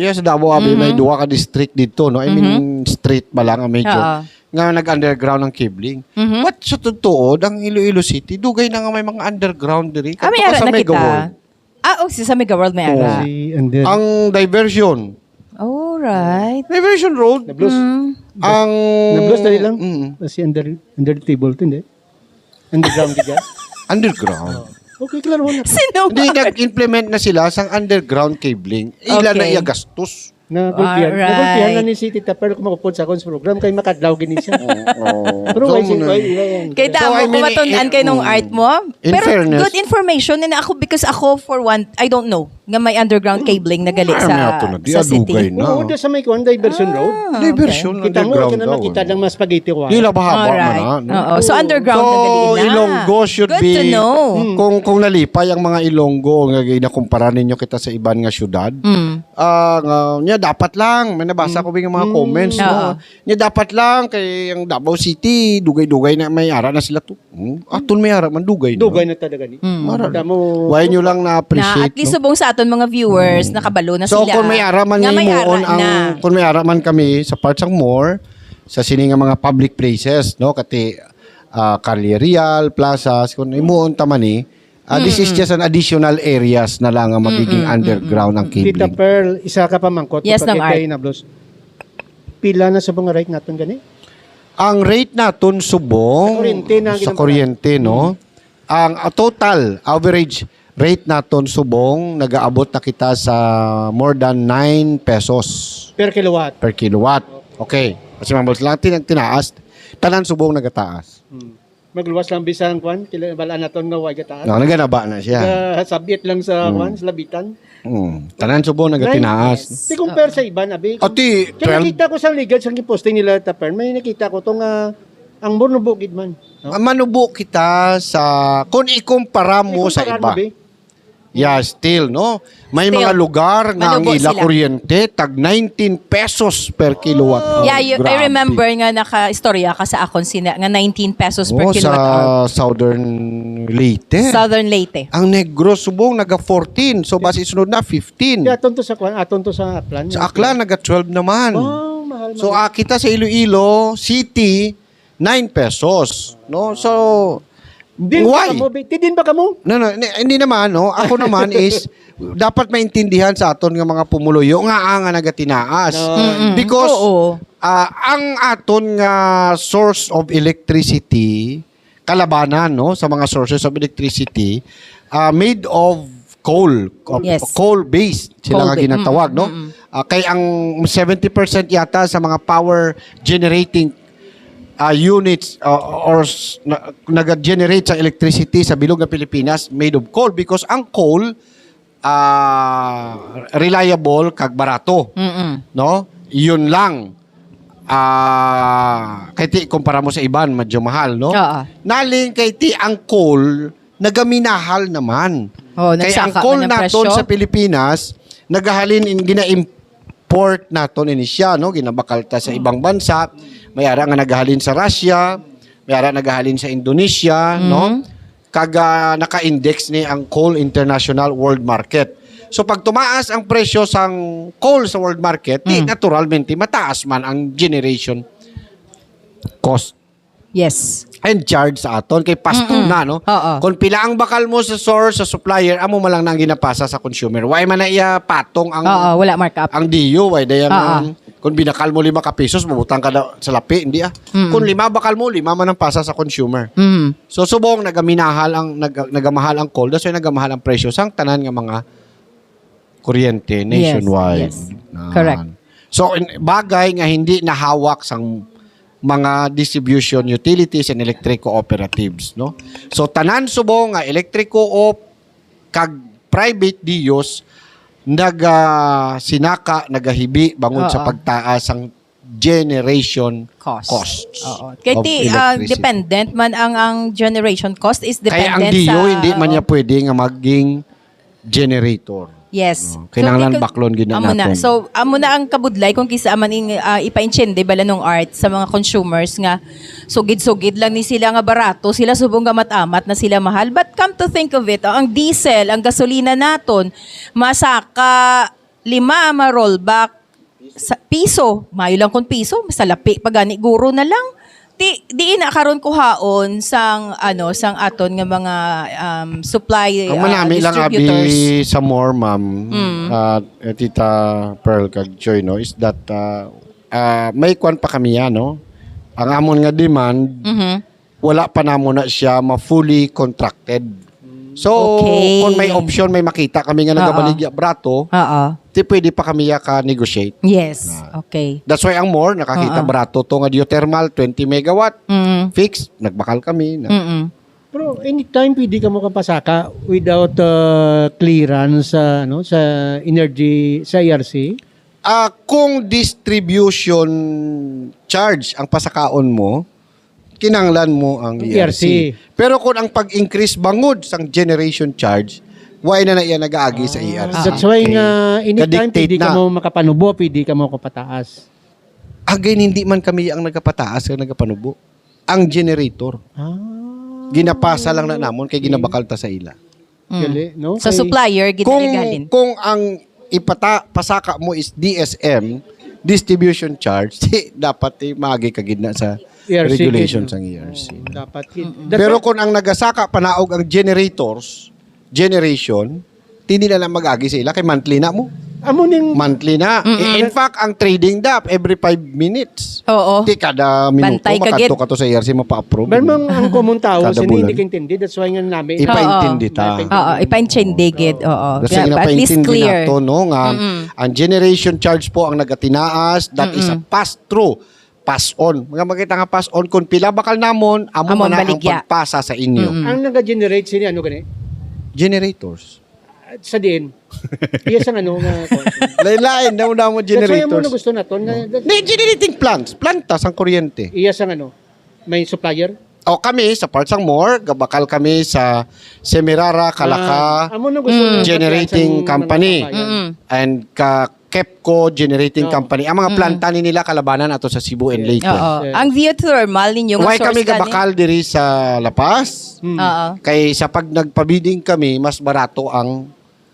abi may duwa ka district dito, no? I mean street ba lang ang medyo Oo. nga nag-underground ng cabling. But sa totoo, ang Iloilo City dugay na nga may mga underground dire. May Kadto ka ara sa na Mega kita. World. Sa Mega World may ara. And then, Ang diversion Alright. Diversion Road. na-blus. Ang Na-blus dali lang. Mm, Kasi under the table to, hindi? Underground ka dyan? underground. Okay, klaro na. Sino Hindi ba? nag-implement na sila sang underground cabling. Ilan na Okay. iya gastos. Nagulpihan. Alright. Nagulpihan na ni si Tita Pearl kung makupod sa akong program kay makadlaw gini siya. Pero So, why muna- Kay So, damo I ko mean, matunan kay nung art mo. in Pero fairness- good information na ako because ako for one, I don't know nga may underground cabling na gali Ay, may ato na. Di sa adugay city. na. Oo, sa may kuwan, diversion road. Diversion Kita mo, underground ka na daw. makita ng mga spaghetti ko. Di la bahaba Alright. man na. Oo. So underground na gali na. Ilonggo should good be to know. Kung nalipay ang mga Ilonggo nga ginakumpara ninyo kita sa iban nga syudad. Nya dapat lang may nabasa ko yung mga comments Oo. no. Nya dapat lang kay ang Davao City dugay-dugay na may ara na sila to. Aton may ara man dugay. na. Dugay na talaga ni. Mara. Damo. Why nyo lang Na na-appreciate at least no? subong sa aton mga viewers, nakabalo na So sila. kung may ara man Nga may ngayon ara na. kung may ara man kami sa parts ng more sa sini nga mga public places no kati Carlierial, plazas kung imuon ta man this is just an additional areas na lang ang magiging underground ng Tita cabling. Pearl, isa ka pa mangkot. Yes, ng art. na blos. Pila na sa mga right natin gani? Ang rate naton subong Sa kuryente na sa ginamparan. kuryente no. Ang total average rate naton subong nagaabot na kita sa more than 9 pesos Per kilowatt. per kilowatt. Okay. Kasi mambos lang tinaas. Tanan subong nagataas. Magluwas lang bisang kwan. Balaan naton nga way gataas. No, naganaba na siya. Sabit lang sa kwan, sa labitan. Tanan subong nagatinaas. Di compare sa iba, abi. Ati, Kaya 12 nakita ko sa ligad, sa posting nila, Taper, may nakita ko itong ang Bornobo Gidman. No? manubo kita sa kung ikumpara mo sa iba. Yeah, still, no? May Still. mga lugar nga ang Manubo ila sila. kuryente, tag 19 pesos per kilowatt hour. Yeah, I Grabe. remember nga naka-istorya ka sa akon sina nga 19 pesos per Oh, kilowatt hour. sa Southern Leyte. Southern Leyte. Ang Negros subong naga 14. So basi sunod na 15. Kaya aton to sa kwan, aton to sa Aklan. Sa Aklan naga 12 naman. Oh, mahal. So kita sa Iloilo City 9 pesos. No? So Din why? ba kamo? Tidin ba kamo? No, hindi naman, no. Ako naman is dapat maintindihan sa aton nga mga pumuluyo nga nagatinaas. Because Oo. ang aton nga source of electricity kalabanan no sa mga sources of electricity made of coal, Yes. coal based sila nga Coal-based. ginatawag no. Kay ang 70% yata sa mga power generating units nag-generate sa electricity sa bilog ng Pilipinas made of coal because ang coal reliable kag barato no yun lang kay ti kumpara mo sa iban, medyo mahal, no? Oo. Naling kay ti ang coal, nagaminahal naman. Oh, Kaya ang nagsaka coal man ng naton presyo. sa Pilipinas, nagahalin gina-import naton ini siya, no? Ginabakal ta sa ibang bansa. May ara nga nagahalin sa Russia, may ara nagahalin sa Indonesia, no? Kaga naka-index ni ang coal international world market. So pag tumaas ang presyo sang coal sa world market, di naturalmente mataas man ang generation cost Yes. and charge sa aton kay pasto na, no? Oo. Kung pila ang bakal mo sa source, sa supplier, amo man lang nang ginapasa sa consumer. Why man na iya patong ang Oo, wala markup. ang diyo, why dayan Oo. kung binakal mo 5 ka pesos, mabutang ka sa lapi, hindi ah. Kung 5 bakal mo, 5 man ang pasa sa consumer. Mm. So subong nagamahal ang coal, that's why nagamahal ang presyo sang tanan nga mga kuryente nationwide. yes. Correct. So bagay nga hindi nahawak sang mga distribution utilities and electric cooperatives, no? So tanan subong nga electric co-op kag private DIOs sinaka nagahibi bangod sa Oo. pagtaas ang generation costs. Oo. Kaya of ti electricity. dependent man ang generation cost is Kaya ang dependent DIO sa hindi man oo. niya pwede nga maging generator. Yes. Kinahanglan di baklon gid amo na. naton. So amo na ang kabudlay kung kisa man ipa-inchende bala nung art sa mga consumers nga sugid-sugid lang ni sila nga barato, sila subong nga matamat na sila mahal. But come to think of it, ang diesel, ang gasolina naton masaka 5 ma-rollback sa piso, mayo lang kun piso, masalapi pagani guro na lang. Di na karon kuhaon sang aton nga mga supply Ang manami lang distributors. abi sa more, ma'am, Tita Pearl kag Joy, no, is that may kwan pa kami yan, no? Ang amon nga demand, wala pa namon na siya ma-fully contracted. So, Okay. kung may option, may makita kami nga nagabaligya brato, Oo. di pwede pa kami ka-negotiate. Yes. Okay. That's why ang more, nakakita brato to nga geothermal, 20 megawatt, Mm. fix, nagbakal kami. Mm. Pero anytime pwede ka mo kapasaka without clearance sa energy sa ERC. Kung distribution charge ang pasakaon mo, kinanglan mo ang ERC. Pero kung ang pag-increase bangod sang generation charge, why na iya nag-aagi sa ERC? That's why nga anytime Ka-dictate pwede ka na. mo makapanubo, pwede ka mo kapataas. Again, hindi man kami ang nagkapataas o nagkapanubo. Ang generator. Ginapasa lang na namon kay ginabakal ta sa ila. Gali, no? Sa Kay- supplier, ginaligalin. Kung ang pasaka mo is DSM, distribution charge, dapat maagi ka gid na sa ERC, regulations gid, ang ERC. Dapat. Pero kung ang nagasaka panaog ang generation, hindi na lang mag-agi sa ila kay monthly na mo. amo ning Monthly na. In fact, ang trading every 5 minutes. Oo. Di kada minuto, Bantay ka, gid. makato ka to sa ERC, mapa-approve. Pero ang common tao, Kada sino hindi bulan. ka intindi. That's why nga namin. Ipaintindi ta. Oo, ipa-inchindegid. Oo. Kasi Yeah, at least napaintindi clear. na to, no? Nga, ang generation charge po ang nagatinaas, that is a pass-through. Pass-on. Mga makita nga pass-on, kung pila bakal namon, amo Amon man na ang baligya. pagpasa sa inyo. Ang nag-generate sila, ano gani? Generators. Sa din. Yes ang ano nga. Lain-lain, nauna mo That's why mo na generators. gusto na to. Hindi, generating plants. Plantas ang kuryente. Yes ang ano. May supplier. O kami, sa parts ng more, gabakal kami sa Semirara, Kalaka, Amo na gusto na generating sa mga company. kabayan. And Kepco Generating Company. Ang mga planta ni nila kalabanan ato sa Cebu and Leyte. Oo. Yes. Ang geothermal ninyo nga Why source kami gani? gabakal diri sa La Paz? Oo. Kay sa pag nagpabiding kami, mas barato ang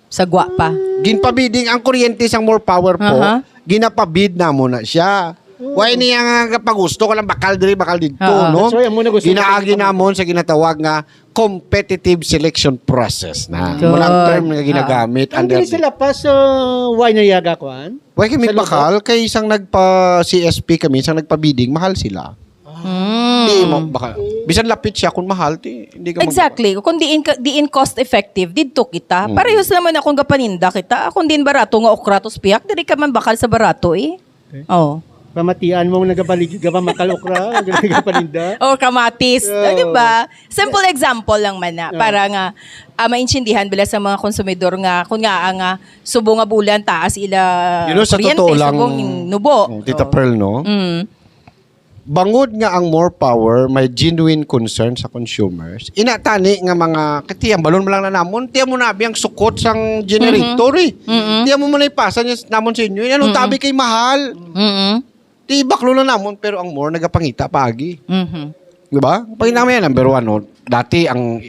Sa Guapa. ginpabiding ang kuryente sang more power po. Aha. Ginapabid na mo na siya. Why niya nga pagusto ko lang bakal diri bakal dito, Oo. no? That's why amo na gusto Ginaagi namon sa ginatawag nga competitive selection process na. Good. Walang term na ginagamit Ang under dili sila pas why na yaga kuan? Why kami Sa bakal kay isang nagpa CSP kami, isang nagpabiding, mahal sila. Di mo baka bisan lapit siya kung mahal, hindi ka Exactly. Kung diin cost effective, didto kita. Parehas naman akong gapaninda kita. Akong din barato nga okratos piyak, diri ka man bakal sa barato eh. Oh. Pamatian mo nagabalig makalokra, nagapaninda. O kamatis. Di ba? Simple example lang man na. Para nga maintindihan bila sa mga konsumidor nga kung nga subo nga bulan taas ila You know, sa kuryente, totoo lang, subong nubo. Tita Pearl, no? Mm. bangod nga ang more power may genuine concern sa consumers. Inatani nga mga katiyang balon mo lang na namon, tiyan mo na biyang sukot sang generator eh. Tiyan mo na ipasa niya namon sa inyo. Anong tabi kay mahal? Di baklo na namon pero ang more nagapangita pagi. Di ba? Pag namin yan, number one, no? Dati ang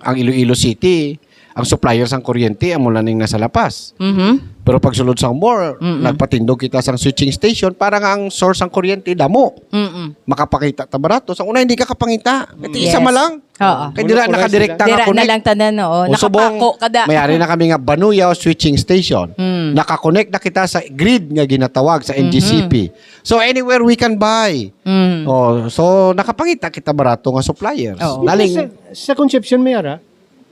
Iloilo City, ang suppliers ng kuryente, ang mula ning nasa lapas. Pero pag sulod sa more, nagpatindog kita sa switching station para nga ang source ng kuryente, damo. Makapakita ta barato. Sa una, hindi ka kapangita. Ito isa ma lang. Oo. Kaya dira nakadirekta nga Dira na connect. lang tanan, oo. Subong, Nakapako kada. mayari na kami nga Banuyaw switching station. Nakakonect na kita sa grid nga ginatawag sa NGCP. So anywhere we can buy. Oh, so nakapangita kita barato nga suppliers. Oo. Laling Sa conception may ara,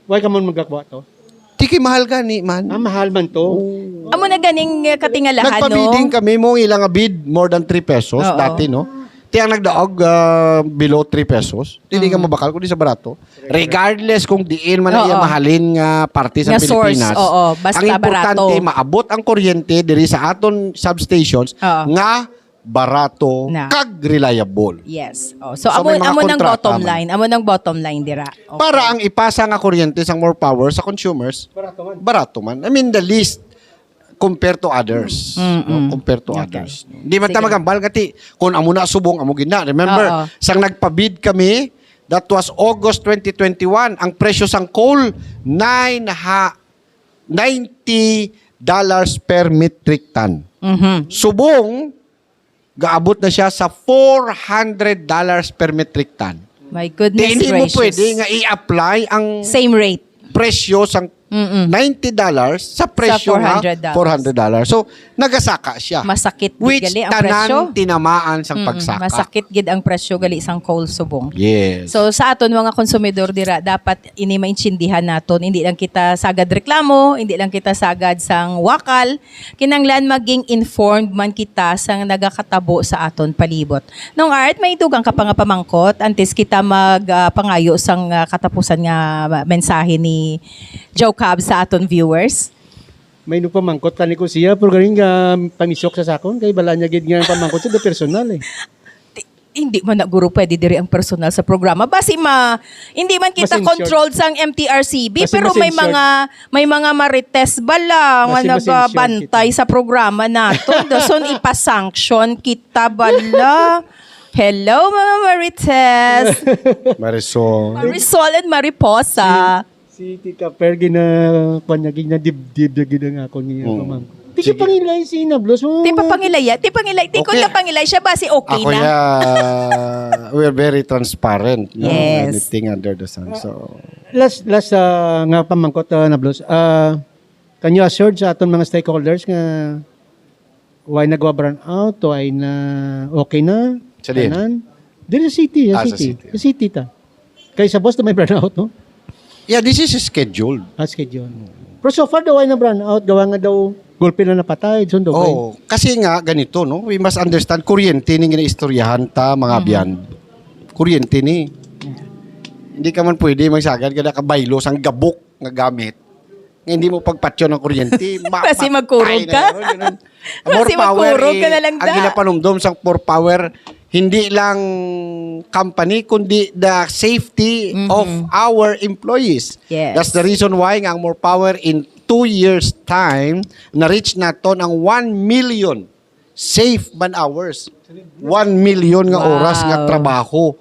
why ka man magagawa to? tiki mahal gani man. Mahal man to. Amo na ganing katingalahan, no? Nagpabiding kami mo ilang nga bid more than 3 pesos Oo. dati no. Tiyang nagdaog below 3 pesos. Hindi ka mabakal kundi sa barato. Regardless kung diin man Oo. iya mahalin nga parte sa Nga source, Pilipinas. oo, basta ang importante barato. maabot ang kuryente diri sa aton substations Oo. nga barato Na. kag reliable. Yes. Oh, so, So, amo may mga amo ng kontrata bottom man. line. Amo ng bottom line dira. Okay. Para ang ipasa nga kuryente sa more power sa consumers, barato man. I mean, the least compared to others. No? Compared to others. Hindi man Sige. ta magambal kati kung amo na subong amo gina. Remember, Oo. sang nagpabid kami, that was August 2021, ang presyo sang coal $90 per metric ton. Subong gaabot na siya sa $400 per metric ton. My Di goodness hindi mo gracious. pwede nga i-apply ang Same rate. presyo sang $90 sa presyo Sa nga $400. $400. So, nagasaka siya. Masakit gid Which gali ang presyo. tanan tinamaan sang pagsaka. Masakit gid ang presyo gali isang coal subong. Yes. So sa aton mga konsumidor dira dapat ini maintindihan naton, hindi lang kita sagad reklamo, hindi lang kita sagad sang wakal, kinanglan maging informed man kita sang nagakatabo sa aton palibot. Nung art may dugang ka pa nga pamangkot antes kita pangayo sang katapusan nga mensahe ni Joe Cab sa aton viewers. May pamangkot tani ko siya pero galing nga pamisok sa sakon kay bala niya gid nga pamangkot sa personal eh. Hindi man na guro pwede diri ang personal sa programa basi hindi man kita Mas controlled sang MTRCB Basi pero mas may mga marites bala nga Basi mas nagbabantay sa programa nato dason ipa-sanction kita bala. Hello mga marites. Marisol and Mariposa. Si Tita Per gina panyagig na dibdib na gina nga ako niya pamangkot. Di siya pangilay si Nablos. Ti pangilaya, ti kung Okay. na pangilay siya basi okay Ako na. we're very transparent. No? Yes. Anything under the sun. So, Last nga pamangkot Nablos. Can you assure sa aton mga stakeholders nga why nagwa burn out o ay na okay na? Sa din? Tanan? Dili sa city, Sa sa city. city. Sa city ta. Kaya sa boss na may burn out, no? yeah, this is scheduled. Schedule. Pero so far daw ay na burn out, gawa nga daw gulpi na napatay, sundo kay. Oh, kasi nga ganito, no? We must understand kuryente ni ginaistoryahan ta mga biyan. Kuryente ni. Hindi ka man pwede magsagad kada ka baylo sang gabok nga gamit. Nga hindi mo pagpatyo ng kuryente. Kasi magkurog ka. More Kasi power magkurog ka na lang ang da. ginapanumdum sang more power hindi lang company kundi the safety of our employees. Yes. That's the reason why nga ang more power in 2 years time na-reach naton ang 1 million safe man hours. 1 million nga Wow. oras nga trabaho.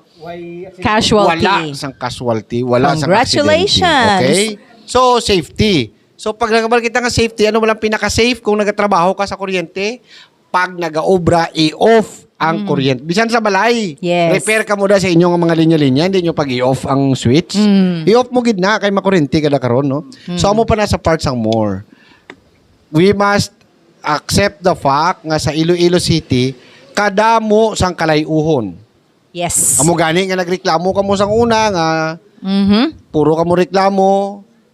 Casualty. Wala sang casualty, wala sang Congratulations. aksidente. Okay? So, safety. So, pag nagabal kita nga safety, ano mo lang pinaka-safe kung nagatrabaho ka sa kuryente? Pag nag-obra, i-off ang kuryente. Bisan sa balay. Yes. Repair ka mo sa inyong mga linya-linya, hindi nyo pag i-off ang switch. I-off mo gid na, kay makuryente ka na karon, no? So, amo pa na sa parts ang more. We must accept the fact nga sa Iloilo City, kadamo sang kalayuhon. Yes. Amo gani nga nagreklamo ka mo sang una nga puro ka mo reklamo,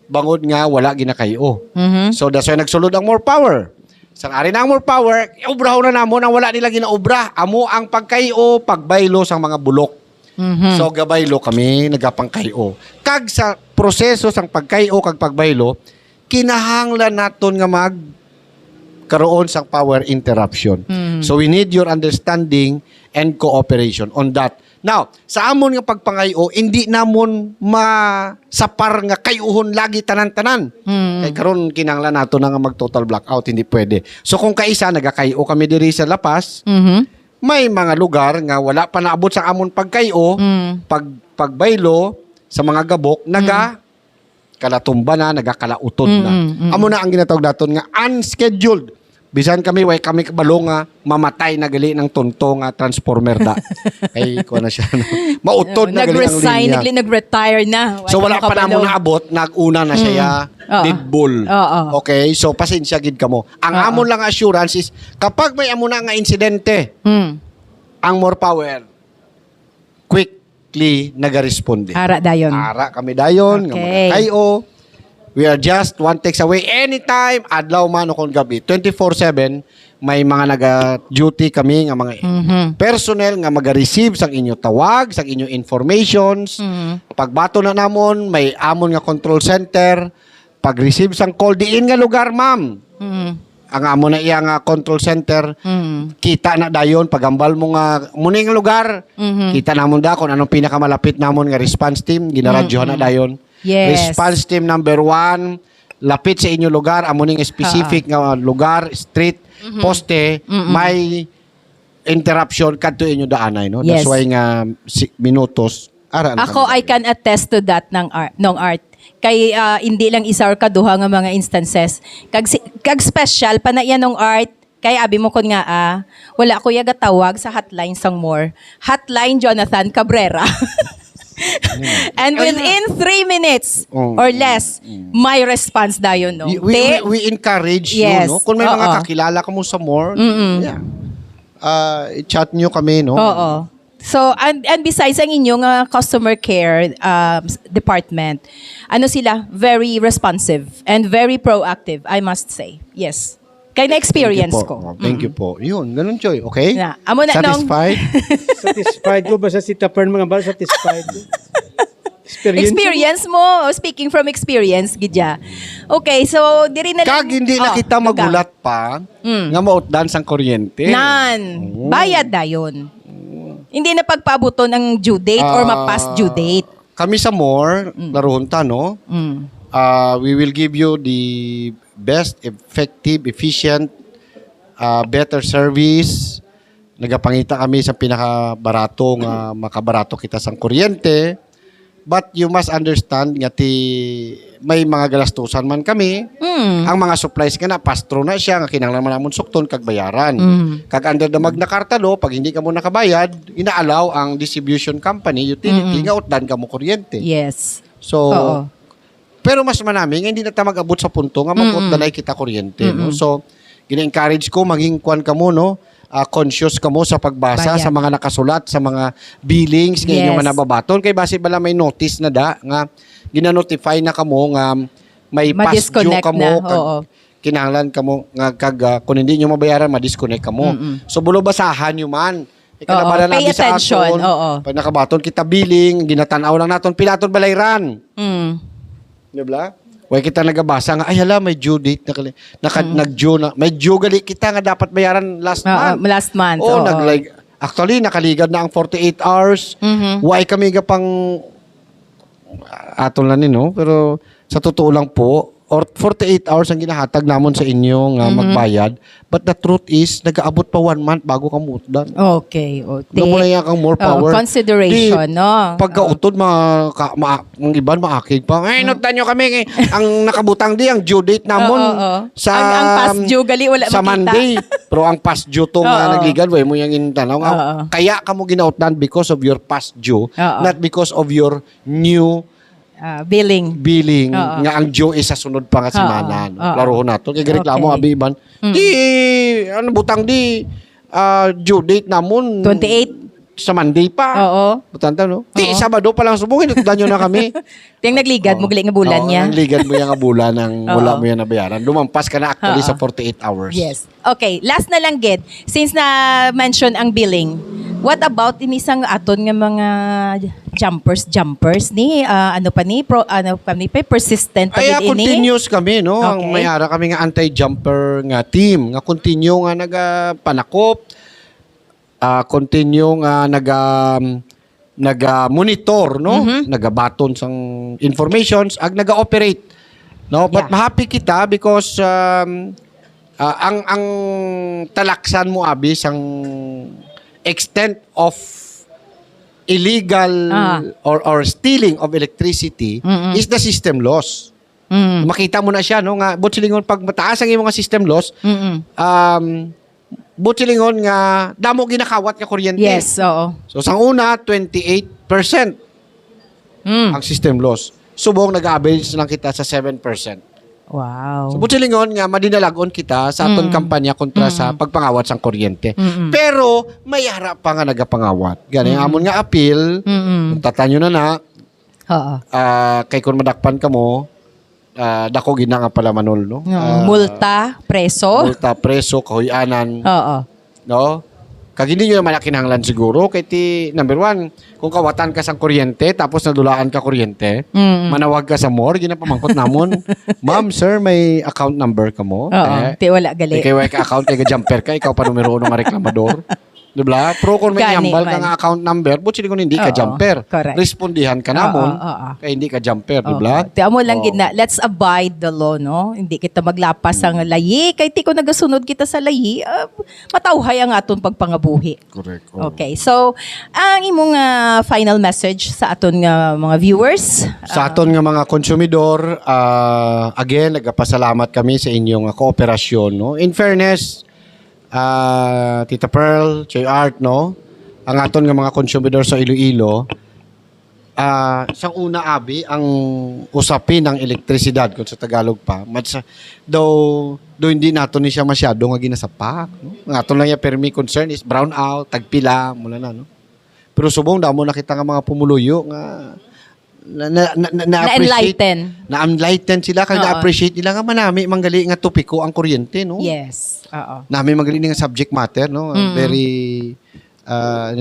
bangod nga wala ginakayo. So that's why nagsulod ang more power. Sang ari na ang more power, iubrahon na namo nang wala nila ginaobra. Amo ang pagkayo, pagbaylo sang mga bulok. So gabaylo kami nagapangkayo. Kag sa proseso sang pagkayo kag pagbaylo, kinahanglan naton nga karoon sa power interruption. So we need your understanding and cooperation on that. Now, sa amon nga pagpangayo, hindi namon masapar nga kayuhon lagi tanan-tanan. Kay karon kinanglan nato na nga mag-total blackout, hindi pwede. So kung kaisa nagakayo kami diri sa Lapas, may mga lugar nga wala pa naabot sa amon pagkayo, pagbaylo sa mga gabok, kalatumba na, nagakalautod na. Amo na ang ginatawag naton nga unscheduled. Bisan kami, way kami kabalo nga mamatay na gali ng tunto nga transformer da. Ay, kuha na siya. No? Mautod na gali ang linya. Nag-retire na. So wala pa na mo naabot, nag-una na siya, Dead Bull. Okay, so pasensya gid kamo. Ang amon lang assurance is, kapag may amo na nga insidente, ang more power, quickly nagaresponde. Ara dayon. Ara kami dayon, nga mga kayo. We are just one text away anytime, adlaw man o kung gabi. 24/7, may mga naga-duty kami nga mga personnel nga maga-receive sang inyo tawag, sang inyo informations. Pagbato na namon, may amon nga control center. Pag-receive sang call diin nga lugar, ma'am. Ang amon na iya nga control center, kita na dayon, pagambal mo nga, muning lugar, kita namon da kung anong pinakamalapit namon nga response team, ginaradyohan na dayon. Yes. Response team number 1, lapit sa inyo lugar, amuning specific nga lugar, street, poste, may interruption kadto inyo daanay, no? Yes. That's why nga minutos ara na Ako, I can attest to that ng art. Kay hindi lang isa or kaduha nga mga instances. Kag special pa na yan ng art. Kay abi mo kon nga wala ko yaga tawag sa hotline sang more. Hotline Jonathan Cabrera. And within 3 minutes or less, may response dayon, no? We encourage Yes. you, no? Kung may mga kakilala ka mo sa more, i-chat nyo kami, no? Oo. So, and besides ang inyong customer care department, ano sila? Very responsive and very proactive, I must say. Yes. Kaya na-experience Thank you po. ko. Thank you po. Yun, ganun, Choy. Okay? Na, amo na, Satisfied? Satisfied ko ba sa si Tapern mga bal? Satisfied. Experience mo. Speaking from experience, Gidya. Okay, so diri na lang. Kag hindi na kita magulat pa nga mautdan sang kuryente. Nan. Bayad dayon. Hindi na pagpabuton ang due date or ma-pass due date. Kami sa more, laruhunta, no? We will give you the best, effective, efficient, better service. Nagapangita kami sa pinakabarato nga makabarato kita sang kuryente. But you must understand nga may mga galastusan man kami. Ang mga supplies nga na pastro na siya nga kinahanglan namon sukton kag bayaran. Kag under the Magna Carta law, pag hindi ka mo nakabayad, inaalaw ang distribution company, utility nga utdan ka mo kuryente. Yes. So Oo. pero mas manami nga hindi na ta mag-abot sa punto nga mag-utdanay kita kuryente, no? So gina-encourage ko maging kwan ka mo, no? Conscious ka mo sa pagbasa Bayad. sa mga nakasulat sa mga billings nga inyong Yes. nababaton kay base bala may notice na da nga gina-notify na kamo nga may past due Ma-disconnect ka mo na, kag oo. kinahanglan ka mo nga kag kung hindi nyo mabayaran ma-disconnect ka mo. So bulo basahan nyo man. Oo, Ikalabala pay labi sa attention, aton. oo. Pag nakabaton kita billing, ginatanaw lang naton pilaton balayran. Di ba? Way kita nagabasa nga, ay hala, may due date nag-due na. May due gali kita nga dapat bayaran last month. Last month. Oh, oo. actually, nakaligad na ang 48 hours. Why kami ga pang atol na no? Pero sa totoo lang po, or 48 hours ang ginahatag namon sa inyo nga magbayad. But the truth is, nag-aabot pa 1 month bago ka mutdan. Okay. Ano mo na yan kang more power? Consideration, no? Pagkautod, ang iban maakig pa. Ay, nutdan nyo kami. Ang nakabutang di, ang due date namon sa ang past due gali wala sa makita. Monday. Pero ang past due to nga nagligal, way mo yung intanaw. Kaya ka mo ginautdan because of your past due, not because of your new billing. nga ang due is sa sunod pa nga semana. Laro nato. Kaya reklamo, Okay. abi iban. Ano butang di, due date namon. 28. Sa Monday pa. Oo. Butanta, no? Sabado pa lang subungin. Natudan nyo na kami. Ting nagligad mo gali nga bulan niya. Ang ligad mo yung bulan ng wala mo yan nabayaran. Lumampas ka na actually sa 48 hours. Yes. Okay, last na lang, Ged. Since na-mention ang billing, What about inisang aton nga mga jumpers ni ano pa ni persistent pa Ay, gid ini. continuous kami, no? Ang Okay. may ara kami nga anti-jumper nga team. Nga continue nga panakop. Continue nga naga-monitor, no? Nagabaton sang informations, ag naga-operate. No? But Yeah. happy kita because ang talaksan mo, Abi, sang extent of illegal or stealing of electricity is the system loss. Makita mo na siya, no? Nga, butsilingon, pag mataas ang iyong mga system loss, butsilingon nga, damo ginakawat nga kuryente. Yes, oo. So, sang una, 28% ang system loss. Subong, nag-average lang kita sa 7%. Wow. So, butsilingon nga, madinalagon kita sa aton kampanya kontra sa pagpangawat sang kuryente. Pero, may harap pa nga nagapangawat. Gani, amon nga appeal, tatanyo na, Oo. kay kung madakpan ka mo, dako gina nga pala manol, no? Multa, preso. Multa, preso, kahuyanan, Oo. no? Kag hindi nyo malaki hanglan siguro, kay ti, number one, kung kawatan ka sang kuryente, tapos nadulaan ka kuryente, manawag ka sa more, ginapamangkot namon, ma'am, sir, may account number ka mo? Oo. Ti wala gali. Kay ka account, kay jumper ka, ikaw pa numero 1 nga reklamador. Diba? Pero kung may Gani yambal ka man. nga account number, buti kung hindi ka Oo, jumper. correct. Respondihan ka namon, Oo. kaya hindi ka jumper, diba? Ti amo lang gid na, let's abide the law, no? Hindi kita maglapas ang layi. Kay ti ko nagasunod kita sa layi, matawhay ang aton pagpangabuhi. Correct. Okay. So, ang imong final message sa aton nga mga viewers. Sa aton nga mga konsumidor, again, nagpasalamat kami sa inyong kooperasyon. No? In fairness, Tita Pearl, Choy Art, no? Ang aton nga mga konsumidor sa Iloilo, sa una, Abi, ang usapin ng elektrisidad, kung sa Tagalog pa, though hindi nato ni siya masyado nga ginasapak. No? Ang aton lang yung permi concern is brown out, tagpila, mula na, no? Pero subong, damo nakita nga mga pumuluyo nga Na-enlighten. Na-enlighten sila kag Oo. na-appreciate nila nga manami manggali nga topiko ang kuryente, no? Yes. Oo. Nami manggali nga subject matter, no? Very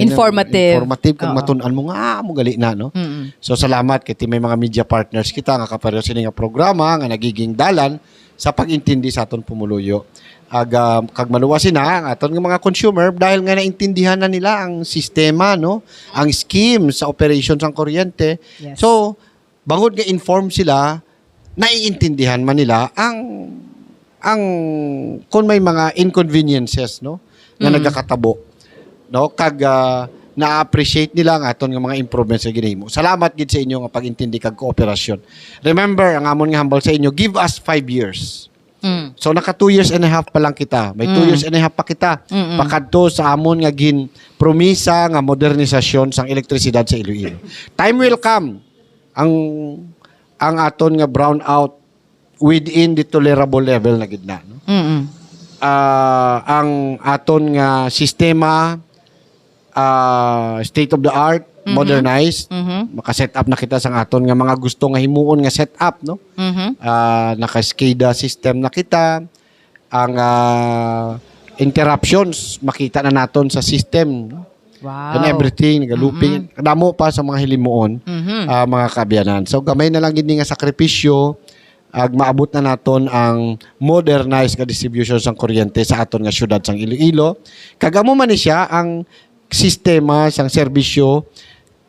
Informative. kag Oo. matun-an mo nga mo gali na, no? So salamat kay may mga media partners kita nga kapareho sini nga programa nga nagiging dalan sa pag-intindi sa aton pumuluyo. Kag maluwasin na ang aton nga mga consumer dahil nga naintindihan na nila ang sistema, no? Ang scheme sa operations ng kuryente. Yes. So, bangod nga inform sila, naiintindihan man nila ang kung may mga inconveniences, no? Nga nagakatabo, no? Kag na-appreciate nila ang aton nga mga improvements sa ginahimo. Salamat gid sa inyo nga pag-intindi kag kooperasyon. Remember, ang amon nga humble sa inyo, give us 5 years. So naka 2 years and a half pa lang kita. May 2 years and a half pa kita. Pakadto sa amon nga gin promisa nga modernisasyon sang elektrisidad sa Iloilo. Time will come ang aton nga brown out within the tolerable level na gid na, no? Ang aton nga sistema state of the art, modernized, maka-set up na kita sang aton nga mga gusto nga himuon nga set up, no? Naka-SCADA system na kita, ang interruptions makita na naton sa system, no? Wow. And everything, nag-looping, kadamo pa sa mga hilimuon, mga kabyanan. So gamay na lang gid nga sakripisyo ag maabot na naton ang modernized nga distribution sang kuryente sa aton nga syudad sang Iloilo. Kagamo man ni siya ang sistema sang serbisyo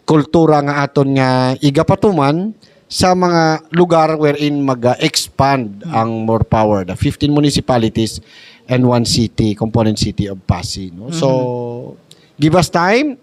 kultura nga aton nga igapatuman sa mga lugar wherein mag-expand ang more power, the 15 municipalities and 1 city, component city of Pasig, no? So give us time.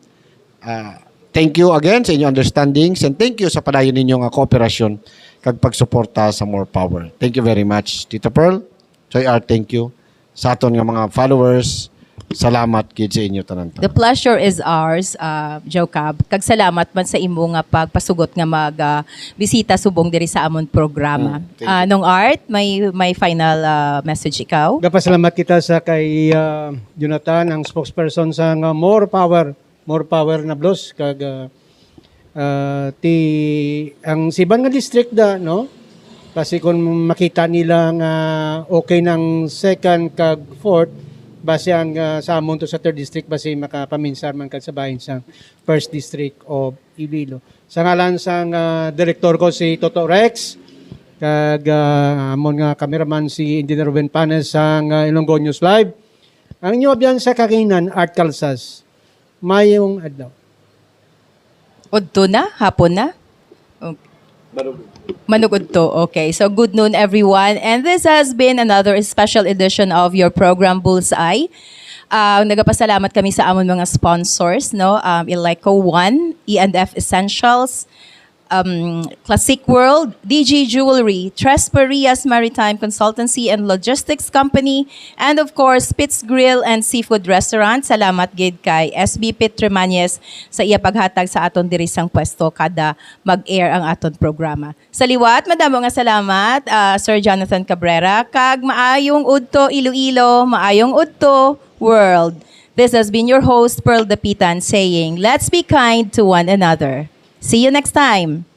Thank you again sa inyong understandings and thank you sa padayon ninyo nga kooperasyon kag pagsuporta sa more power. Thank you very much, Tita Pearl. Choy Art, thank you. Sa aton nga mga followers, salamat gid sa inyo tanan. The pleasure is ours, Joe Cab. Kag salamat man sa imo nga pagpasugot nga bisita subong diri sa amon programa. Thank you. Nung Art, may final message ikaw? Nagpasalamat kita sa kay Jonathan, ang spokesperson sa More Power na Blos kag ang siban nga district da, no? Kasi kung makita nila nga okay ng second kag fourth, base ang sa amon to sa 3rd district base makapaminsar man kag sa bahin sa 1st district of Iloilo. Sa ngalan sang direktor ko si Toto Rex kag amon nga cameraman si Engineer Ruben Panes sang Ilonggo News Live. Ang inyo abyan sa kakinan Art Calzas. Mayong adlaw. Udto na? Hapon na? Manugod to. Okay. So, good noon, everyone. And this has been another special edition of your program, Bullseye. Nagapasalamat kami sa amon mga sponsors, no? Ileco One, E&F Essentials, Classic World, DG Jewelry, Tresperias Maritime Consultancy and Logistics Company, and of course, Spitz Grill and Seafood Restaurant. Salamat gid kay SB Pit Tremañez sa iya paghatag sa aton diri sang pwesto kada mag-air ang aton programa. Sa liwat, madamo nga salamat, Sir Jonathan Cabrera, kag maayong udto Iloilo, maayong udto world. This has been your host, Pearl Dapitan, saying, let's be kind to one another. See you next time.